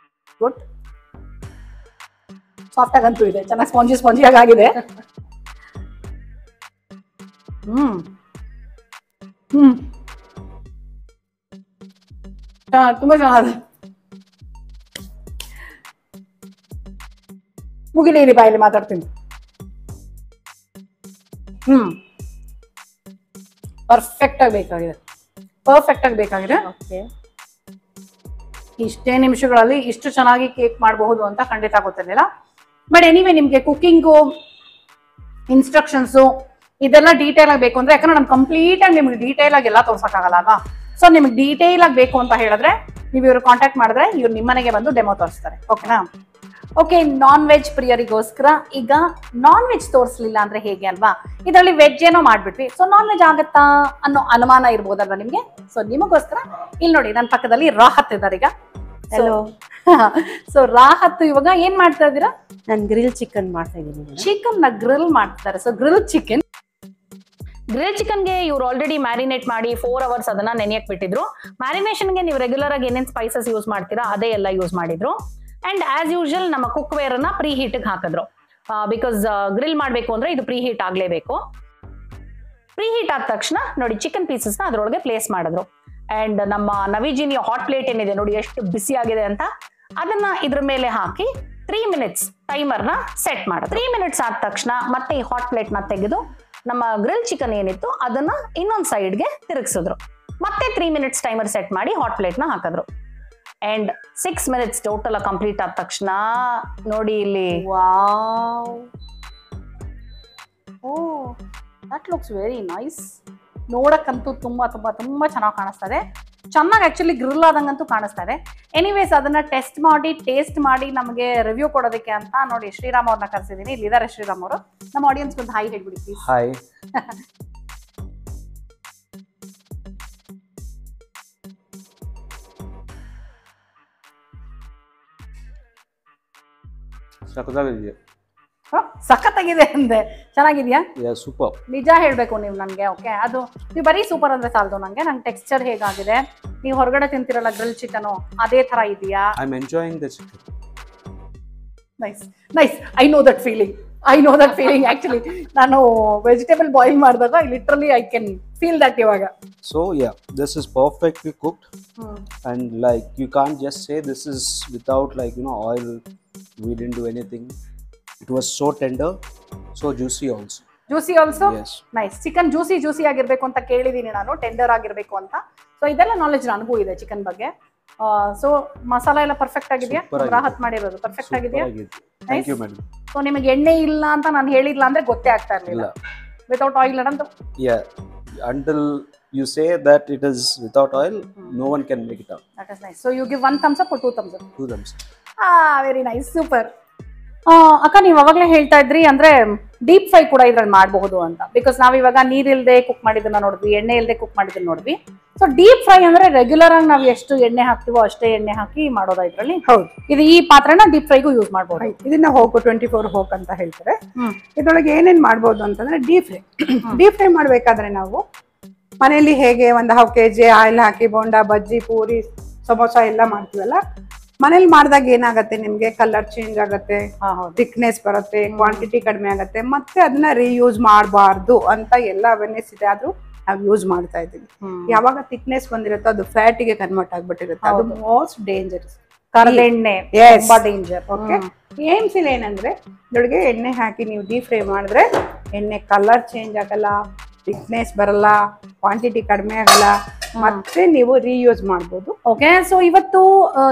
ಗುಡ್, ಸಾಫ್ಟ್ ಆಗಂತೂ ಇದೆ, ಚೆನ್ನಾಗಿ ಸ್ಪಾಂಜಿ ಆಗಿದೆ. ತುಂಬಾ ಚೆನ್ನಾಗಿದೆ. ಮುಗಿಲಿ ಬಾಯಲ್ಲಿ ಮಾತಾಡ್ತೀನಿ. ಪರ್ಫೆಕ್ಟ್ ಆಗಿ ಬೇಕಾಗಿದೆ. ಇಷ್ಟೇ ನಿಮಿಷಗಳಲ್ಲಿ ಇಷ್ಟು ಚೆನ್ನಾಗಿ ಕೇಕ್ ಮಾಡಬಹುದು ಅಂತ ಖಂಡಿತ ಗೊತ್ತಿರಲಿಲ್ಲ. ಬಟ್ ಎನಿವೇ ನಿಮ್ಗೆ ಕುಕಿಂಗು ಇನ್ಸ್ಟ್ರಕ್ಷನ್ಸು ಇದೆಲ್ಲ ಡೀಟೇಲ್ ಆಗಿ ಬೇಕು ಅಂದ್ರೆ, ಯಾಕಂದ್ರೆ ನಾನು ಕಂಪ್ಲೀಟ್ ಆಗಿ ನಿಮ್ಗೆ ಡೀಟೇಲ್ ಆಗಿ ಎಲ್ಲ ತೋರ್ಸಕ್ಕಾಗಲ್ಲ ಅಲ್ವಾ? ಸೊ ನಿಮ್ಗೆ ಡೀಟೇಲ್ ಆಗಿ ಬೇಕು ಅಂತ ಹೇಳಿದ್ರೆ ನೀವು ಇವ್ರು ಕಾಂಟ್ಯಾಕ್ಟ್ ಮಾಡಿದ್ರೆ ಇವ್ರು ನಿಮ್ಮನೆಗೆ ಬಂದು ಡೆಮೋ ತೋರಿಸ್ತಾರೆ. ಓಕೆನಾ? ಓಕೆ, ನಾನ್ ವೆಜ್ ಪ್ರಿಯರಿಗೋಸ್ಕರ ಈಗ ನಾನ್ ವೆಜ್ ತೋರಿಸ್ಲಿಲ್ಲ ಅಂದ್ರೆ ಹೇಗೆ ಅಲ್ವಾ? ಇದರಲ್ಲಿ ವೆಜ್ ಏನೋ ಮಾಡ್ಬಿಟ್ವಿ, ಸೊ ನಾನ್ ವೆಜ್ ಆಗತ್ತಾ ಅನ್ನೋ ಅನುಮಾನ ಇರ್ಬೋದಲ್ವಾ ನಿಮ್ಗೆ? ಸೊ ನಿಮಗೋಸ್ಕರ ಇಲ್ಲಿ ನೋಡಿ ನನ್ನ ಪಕ್ಕದಲ್ಲಿ ರಾಹತ್ ಇದ್ದಾರೆ ಈಗ. ಹಲೋ. ಸೊ ರಾಹತ್ ಇವಾಗ ಏನ್ ಮಾಡ್ತಾ ಇದ್ದೀರಾ? ನಾನು ಗ್ರಿಲ್ ಚಿಕನ್ ಮಾಡ್ತಾ ಇದ್ದೀನಿ. ಚಿಕನ್ ನ ಗ್ರಿಲ್ ಮಾಡ್ತಿದ್ದಾರೆ. ಸೊ ಗ್ರಿಲ್ ಚಿಕನ್ಗೆ ಇವ್ರು ಆಲ್ರೆಡಿ ಮ್ಯಾರಿನೇಟ್ ಮಾಡಿ 4 hours ಅದನ್ನ ನೆನೆಯಕ್ ಬಿಟ್ಟಿದ್ರು. ಮ್ಯಾರಿನೇಷನ್ಗೆ ನೀವು ರೆಗ್ಯುಲರ್ ಆಗಿ ಏನೇನ್ ಸ್ಪೈಸಸ್ ಯೂಸ್ ಮಾಡ್ತೀರಾ ಅದೇ ಎಲ್ಲ ಯೂಸ್ ಮಾಡಿದ್ರು. ಅಂಡ್ ಆಸ್ ಯೂಶುವಲ್ ನಮ್ಮ ಕುಕ್ ವೇರ್ ಅನ್ನ ಪ್ರೀ ಹೀಟ್ಗೆ ಹಾಕಿದ್ರು. ಬಿಕಾಸ್ ಗ್ರಿಲ್ ಮಾಡಬೇಕು ಅಂದ್ರೆ ಇದು ಪ್ರೀ ಹೀಟ್ ಆಗ್ಲೇಬೇಕು. ಪ್ರೀ ಹೀಟ್ ಆದ ತಕ್ಷಣ ನೋಡಿ ಚಿಕನ್ ಪೀಸಸ್ ನ ಅದ್ರೊಳಗೆ ಪ್ಲೇಸ್ ಮಾಡಿದ್ರು. ಅಂಡ್ ನಮ್ಮ ನವಿಜಿನಿಯ ಹಾಟ್ ಪ್ಲೇಟ್ ಏನಿದೆ ನೋಡಿ ಎಷ್ಟು ಬಿಸಿ ಆಗಿದೆ ಅಂತ, ಅದನ್ನ ಇದ್ರ ಮೇಲೆ ಹಾಕಿ 3 minutes ಟೈಮರ್ನ ಸೆಟ್ ಮಾಡಿದ್ರು. 3 minutes ಆದ ತಕ್ಷಣ ಮತ್ತೆ ಈ ಹಾಟ್ ಪ್ಲೇಟ್ ನ ತೆಗೆದು ನಮ್ಮ ಗ್ರಿಲ್ ಚಿಕನ್ ಏನಿತ್ತು ಅದನ್ನ ಇನ್ನೊಂದು ಸೈಡ್ಗೆ ತಿರುಗಿಸಿದ್ರು. ಮತ್ತೆ 3 minutes ಟೈಮರ್ ಸೆಟ್ ಮಾಡಿ ಹಾಟ್ ಪ್ಲೇಟ್ ನ ಹಾಕಿದ್ರು. ಅಂಡ್ 6 minutes ಟೋಟಲ್ ಕಂಪ್ಲೀಟ್ ಆದ ತಕ್ಷಣ ನೋಡಿ ಇಲ್ಲಿ, wow, oh that looks very nice. ನೋಡಕ್ಕಂತೂ ತುಂಬಾ ತುಂಬಾ ತುಂಬಾ ಚೆನ್ನಾಗಿ ಕಾಣಿಸ್ತಾ ಇದೆ. ಚೆನ್ನಾಗಿ ಆಕ್ಚುಲಿ ಗ್ರಿಲ್ ಆದಂಗಂತೂ ಕಾಣಿಸ್ತಾ ಇದೆ. ಎನಿವೇಸ್ ಅದನ್ನ ಟೆಸ್ಟ್ ಮಾಡಿ ಟೇಸ್ಟ್ ಮಾಡಿ ನಮಗೆ ರಿವ್ಯೂ ಕೊಡೋದಕ್ಕೆ ಅಂತ ನೋಡಿ ಶ್ರೀರಾಮ್ ಅವ್ರನ್ನ ಕರೆಸಿದ್ದೀನಿ. ಇಲ್ಲಿದ್ದಾರೆ ಶ್ರೀರಾಮ್ ಅವರು. ನಮ್ಮ ಆಡಿಯನ್ಸ್ ಒಂದು ಹಾಯ್ ಹೇಳ್ಬಿಡಿ ಪ್ಲೀಸ್. ಹಾಯ್. ಸಖತ್ತಾಗಿದೆ. ಸಖತ್ತಾಗಿದೆ ಅಂದೆ, ಚೆನ್ನಾಗಿದ್ಯಾ? ಸೂಪರ್. ನಿಜ ಹೇಳ್ಬೇಕು ನೀವು ನನಗೆ. ಓಕೆ, ಅದು ನೀವು ಬರೀ ಸೂಪರ್ ಅಂದ್ರೆ ಸಾಲದು ನಂಗೆ ಟೆಕ್ಸ್ಚರ್ ಹೇಗಾಗಿದೆ, ನೀವು ಹೊರಗಡೆ ತಿಂತಿರಲ್ಲ ಗ್ರಿಲ್ ಚಿಕನ್ ಅದೇ ತರ ಇದೆಯಾ? I am enjoying the chicken. Nice nice. I know that feeling actually. ನಾನು ವೆಜಿಟೇಬಲ್ ಬಾಯ್ಲ್ ಮಾಡಿದಾಗ literally I can feel that ಇವಾಗ. So yeah, this is perfectly cooked. And like you can't just say this is without like oil. We didn't do anything. It was so tender, so juicy also. Juicy also? Yes. Nice. Chicken juicy ಆಗಿರ್ಬೇಕು ಅಂತ ಕೇಳಿದೀನಿ ನಾನು, tender ಆಗಿರ್ಬೇಕು ಅಂತ. So ಇದೆಲ್ಲ knowledge ನನಗೂ ಇದೆ chicken ಬಗ್ಗೆ. ಸೊ ಮಸಾಲ ಎಲ್ಲ ಪರ್ಫೆಕ್ಟ್ ಆಗಿದೆಯಾ? ರಾಹತ್ ಮಾಡಿರೋದು ಪರ್ಫೆಕ್ಟ್ ಆಗಿದೆಯಾ? Thank you madam. ಸೊ ನಿಮಗೆ ಎಣ್ಣೆ ಇಲ್ಲ ಅಂತ ನಾನು ಹೇಳಿಲ್ಲ ಅಂದ್ರೆ ಗೊತ್ತೇ ಆಗ್ತಾ ಇರಲಿಲ್ಲ. ವಿತೌಟ್ ಆಯಿಲ್ ಅಂತ? Yeah, until you say that it is without oil, no one can make it out. That is nice. So you give 1 thumbs up or 2 thumbs up? 2 thumbs up. Very nice, super. ಅಕ್ಕ ನೀವು ಅವಾಗಲೇ ಹೇಳ್ತಾ ಇದ್ರಿ ಅಂದ್ರೆ deep fry ಕೂಡ ಇದ್ರಲ್ಲಿ ಮಾಡಬಹುದು ಅಂತ. ಬಿಕಾಸ್ ನಾವ್ ಇವಾಗ ನೀರಿಲ್ದೆ ಕುಕ್ ಮಾಡಿದ್ದನ್ನ ನೋಡಿದ್ವಿ, ಎಣ್ಣೆ ಇಲ್ದೆ ಕುಕ್ ಮಾಡಿದ್ದನ್ನ ನೋಡಿದ್ವಿ. ಸೊ ಡೀಪ್ ಫ್ರೈ ಅಂದ್ರೆ ರೆಗ್ಯುಲರ್ ಆಗಿ ನಾವು ಎಷ್ಟು ಎಣ್ಣೆ ಹಾಕ್ತಿವೋ ಅಷ್ಟೇ ಎಣ್ಣೆ ಹಾಕಿ ಮಾಡೋದಾ ಇದ್ರಲ್ಲಿ? ಹೌದು. ಇದು ಈ ಪಾತ್ರೆನ ಡೀಪ್ ಫ್ರೈಗೂ ಯೂಸ್ ಮಾಡಬಹುದು. ಇದನ್ನ ಹೋಗು 24 ಹೋಕ್ ಅಂತ ಹೇಳ್ತಾರೆ. ಇದ್ರೊಳಗೆ ಏನೇನ್ ಮಾಡ್ಬೋದು ಅಂತಂದ್ರೆ ಡೀಪ್ ಫ್ರೈ. ಡೀಪ್ ಫ್ರೈ ಮಾಡ್ಬೇಕಾದ್ರೆ ನಾವು ಮನೆಯಲ್ಲಿ ಹೇಗೆ ಒಂದು 1/2 kg ಆಯಿಲ್ ಹಾಕಿ ಬೋಂಡಾ, ಬಜ್ಜಿ, ಪೂರಿ, ಸಮೋಸ ಎಲ್ಲ ಮಾಡ್ತೀವಲ್ಲ, ಮನೇಲಿ ಮಾಡಿದಾಗ ಏನಾಗತ್ತೆ, ನಿಮ್ಗೆ ಕಲರ್ ಚೇಂಜ್ ಆಗತ್ತೆ, ಥಿಕ್ನೆಸ್ ಬರುತ್ತೆ, ಕ್ವಾಂಟಿಟಿ ಕಡಿಮೆ ಆಗತ್ತೆ, ಮತ್ತೆ ಅದನ್ನ ರೀಯೂಸ್ ಮಾಡಬಾರ್ದು ಅಂತ ಎಲ್ಲ ಅವೇರ್ನೆಸ್ ಇದೆ. ಆದ್ರೂ ನಾವು ಯೂಸ್ ಮಾಡ್ತಾ ಇದ್ದೀವಿ. ಯಾವಾಗ ಥಿಕ್ನೆಸ್ ಬಂದಿರುತ್ತೋ ಅದು ಫ್ಯಾಟಿಗೆ ಕನ್ವರ್ಟ್ ಆಗ್ಬಿಟ್ಟಿರುತ್ತೆ. ಅದು ಮೋಸ್ಟ್ ಡೇಂಜರಸ್. ಕರಳೆಣ್ಣೆ ತುಂಬಾ ಡೇಂಜರ್. ಓಕೆ, ಏಮ್ಸಿಲ್ ಏನಂದ್ರೆ ಇದ್ರೊಳಗೆ ಎಣ್ಣೆ ಹಾಕಿ ನೀವು ಡೀಪ್ ಫ್ರೈ ಮಾಡಿದ್ರೆ ಎಣ್ಣೆ ಕಲರ್ ಚೇಂಜ್ ಆಗಲ್ಲ, ಥಿಕ್ನೆಸ್ ಬರಲ್ಲ, ಕ್ವಾಂಟಿಟಿ ಕಡಿಮೆ ಆಗಲ್ಲ, ಮತ್ತೆ ನೀವು ರೀಯೂಸ್ ಮಾಡ್ಬೋದು. ಓಕೆ, ಸೊ ಇವತ್ತು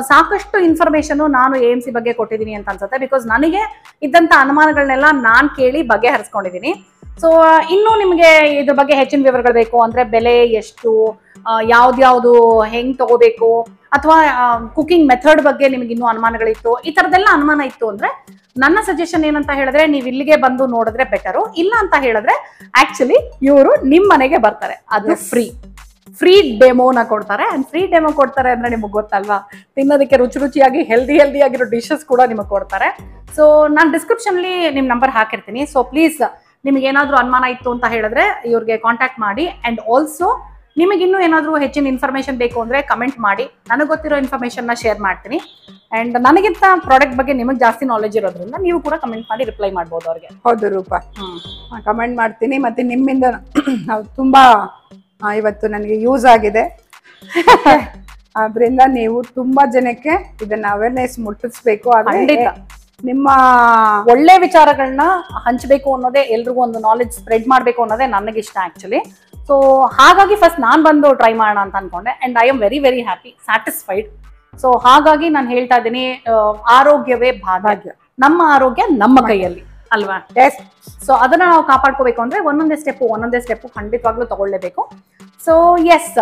ಸಾಕಷ್ಟು ಇನ್ಫಾರ್ಮೇಶನ್ ನಾನು AMC ಬಗ್ಗೆ ಕೊಟ್ಟಿದ್ದೀನಿ ಅಂತ ಅನ್ಸುತ್ತೆ. ಬಿಕಾಸ್ ನನಗೆ ಇದ್ದಂತ ಅನುಮಾನಗಳನ್ನೆಲ್ಲ ನಾನ್ ಕೇಳಿ ಬಗೆಹರಿಸ್ಕೊಂಡಿದ್ದೀನಿ. ಸೊ ಇನ್ನು ನಿಮ್ಗೆ ಇದ್ರ ಬಗ್ಗೆ ಹೆಚ್ಚಿನ ವಿವರಗಳು ಬೇಕು ಅಂದ್ರೆ ಬೆಲೆ ಎಷ್ಟು, ಯಾವ್ದ್ಯಾವ್ದು ಹೆಂಗ್ ತಗೋಬೇಕು, ಅಥವಾ ಕುಕಿಂಗ್ ಮೆಥಡ್ ಬಗ್ಗೆ ನಿಮ್ಗೆ ಇನ್ನೂ ಅನುಮಾನಗಳಿತ್ತು, ಈ ತರದೆಲ್ಲ ಅನುಮಾನ ಇತ್ತು ಅಂದ್ರೆ ನನ್ನ ಸಜೆಷನ್ ಏನಂತ ಹೇಳಿದ್ರೆ ನೀವು ಇಲ್ಲಿಗೆ ಬಂದು ನೋಡಿದ್ರೆ ಬೆಟರು. ಇಲ್ಲ ಅಂತ ಹೇಳಿದ್ರೆ ಆಕ್ಚುಲಿ ಇವರು ನಿಮ್ ಮನೆಗೆ ಬರ್ತಾರೆ. ಅದು ಫ್ರೀ ಡೆಮೋನ ಕೊಡ್ತಾರೆ. ಅಂಡ್ ಫ್ರೀ ಡೆಮೋ ಕೊಡ್ತಾರೆ ಅಂದ್ರೆ ನಿಮಗೆ ಗೊತ್ತಲ್ವಾ, ತಿನ್ನೋದಕ್ಕೆ ರುಚಿಯಾಗಿ ಹೆಲ್ದಿ ಆಗಿರೋ ಡಿಶಸ್ ಕೂಡ ನಿಮಗೆ ಕೊಡ್ತಾರೆ. ಸೊ ನಾನು ಡಿಸ್ಕ್ರಿಪ್ಷನ್ ಅಲ್ಲಿ ನಿಮ್ ನಂಬರ್ ಹಾಕಿರ್ತೀನಿ. ಸೊ ಪ್ಲೀಸ್ ನಿಮ್ಗೆ ಏನಾದ್ರೂ ಅನುಮಾನ ಇತ್ತು ಅಂತ ಹೇಳಿದ್ರೆ ಇವ್ರಿಗೆ ಕಾಂಟ್ಯಾಕ್ಟ್ ಮಾಡಿ. ಅಂಡ್ ಆಲ್ಸೋ ನಿಮಗೆ ಇನ್ನೂ ಏನಾದರೂ ಹೆಚ್ಚಿನ ಇನ್ಫಾರ್ಮೇಶನ್ ಬೇಕು ಅಂದ್ರೆ ಕಮೆಂಟ್ ಮಾಡಿ, ನನಗೆ ಗೊತ್ತಿರೋ ಇನ್ಫಾರ್ಮೇಶನ್ ನ ಶೇರ್ ಮಾಡ್ತೀನಿ. ಅಂಡ್ ನನಗಿಂತ ಪ್ರಾಡಕ್ಟ್ ಬಗ್ಗೆ ನಿಮಗೆ ಜಾಸ್ತಿ ನಾಲೆಜ್ ಇರೋದ್ರಿಂದ ನೀವು ಕೂಡ ಕಮೆಂಟ್ ಮಾಡಿ ರಿಪ್ಲೈ ಮಾಡ್ಬೋದು ಅವ್ರಿಗೆ. ಹೌದು ರೂಪಾ, ಕಮೆಂಟ್ ಮಾಡ್ತೀನಿ. ಮತ್ತೆ ನಿಮ್ಮಿಂದ ನಾವು ತುಂಬಾ ಇವತ್ತು ನನಗೆ ಯೂಸ್ ಆಗಿದೆ. ಆದ್ರಿಂದ ನೀವು ತುಂಬಾ ಜನಕ್ಕೆ ಇದನ್ನ ಅವೇರ್ನೆಸ್ ಮುಟ್ಟಿಸ್ಬೇಕು. ಖಂಡಿತ ನಿಮ್ಮ ಒಳ್ಳೆ ವಿಚಾರಗಳನ್ನ ಹಂಚಬೇಕು ಅನ್ನೋದೇ, ಎಲ್ರಿಗೂ ಒಂದು ನಾಲೆಜ್ ಸ್ಪ್ರೆಡ್ ಮಾಡಬೇಕು ಅನ್ನೋದೇ ನನಗಿಷ್ಟ ಆಕ್ಚುಲಿ. ಸೊ ಹಾಗಾಗಿ ಫಸ್ಟ್ ನಾನು ಬಂದು ಟ್ರೈ ಮಾಡೋಣ ಅಂತ ಅನ್ಕೊಂಡೆ. And I am very happy, satisfied. So ಹಾಗಾಗಿ ನಾನು ಹೇಳ್ತಾ ಇದ್ದೀನಿ, ಆರೋಗ್ಯವೇ ಭಾಗ್ಯ. ನಮ್ಮ ಆರೋಗ್ಯ ನಮ್ಮ ಕೈಯಲ್ಲಿ ಅಲ್ವಾ? ಸೊ ಅದನ್ನ ನಾವು ಕಾಪಾಡ್ಕೋಬೇಕು ಅಂದ್ರೆ ಒಂದೊಂದೇ ಸ್ಟೆಪ್ ಖಂಡಿತವಾಗ್ಲೂ ತಗೊಳ್ಳೇಬೇಕು. ಸೊ ಎಸ್,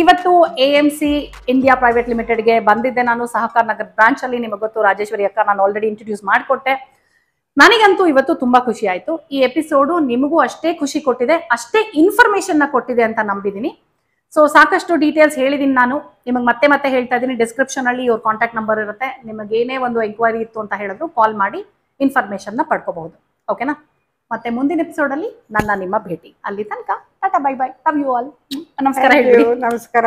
ಇವತ್ತು AMC ಇಂಡಿಯಾ ಪ್ರೈವೇಟ್ ಲಿಮಿಟೆಡ್ಗೆ ಬಂದಿದ್ದೆ ನಾನು. ಸಹಕಾರ ನಗರ ಬ್ರಾಂಚ್ ಅಲ್ಲಿ. ನಿಮಗೆ ಗೊತ್ತು ರಾಜೇಶ್ವರಿ ಅಕ್ಕ, ನಾನು ಆಲ್ರೆಡಿ ಇಂಟ್ರೊಡ್ಯೂಸ್ ಮಾಡಿಕೊಟ್ಟೆ. ನನಗಂತೂ ಇವತ್ತು ತುಂಬಾ ಖುಷಿ ಆಯ್ತು. ಈ ಎಪಿಸೋಡು ನಿಮಗೂ ಅಷ್ಟೇ ಖುಷಿ ಕೊಟ್ಟಿದೆ, ಅಷ್ಟೇ ಇನ್ಫಾರ್ಮೇಶನ್ ನ ಕೊಟ್ಟಿದೆ ಅಂತ ನಂಬಿದ್ದೀನಿ. ಸೊ ಸಾಕಷ್ಟು ಡೀಟೇಲ್ಸ್ ಹೇಳಿದೀನಿ ನಾನು. ನಿಮಗೆ ಮತ್ತೆ ಹೇಳ್ತಾ ಇದ್ದೀನಿ, ಡಿಸ್ಕ್ರಿಪ್ಷನ್ ಅಲ್ಲಿ ಇವ್ರ ಕಾಂಟ್ಯಾಕ್ಟ್ ನಂಬರ್ ಇರುತ್ತೆ. ನಿಮಗೆ ಏನೇ ಒಂದು ಎಂಕ್ವೈರಿ ಇತ್ತು ಅಂತ ಹೇಳಿದ್ರು ಕಾಲ್ ಮಾಡಿ ಇನ್ಫಾರ್ಮೇಶನ್ ನ ಪಡ್ಕೋಬಹುದು. ಓಕೆನಾ? ಮತ್ತೆ ಮುಂದಿನ ಎಪಿಸೋಡ್ ಅಲ್ಲಿ ನಿಮ್ಮ ಭೇಟಿ. ಅಲ್ಲಿ ತನಕ ಟಾಟಾ, bye bye, love you all. ನಮಸ್ಕಾರ. ನಮಸ್ಕಾರ.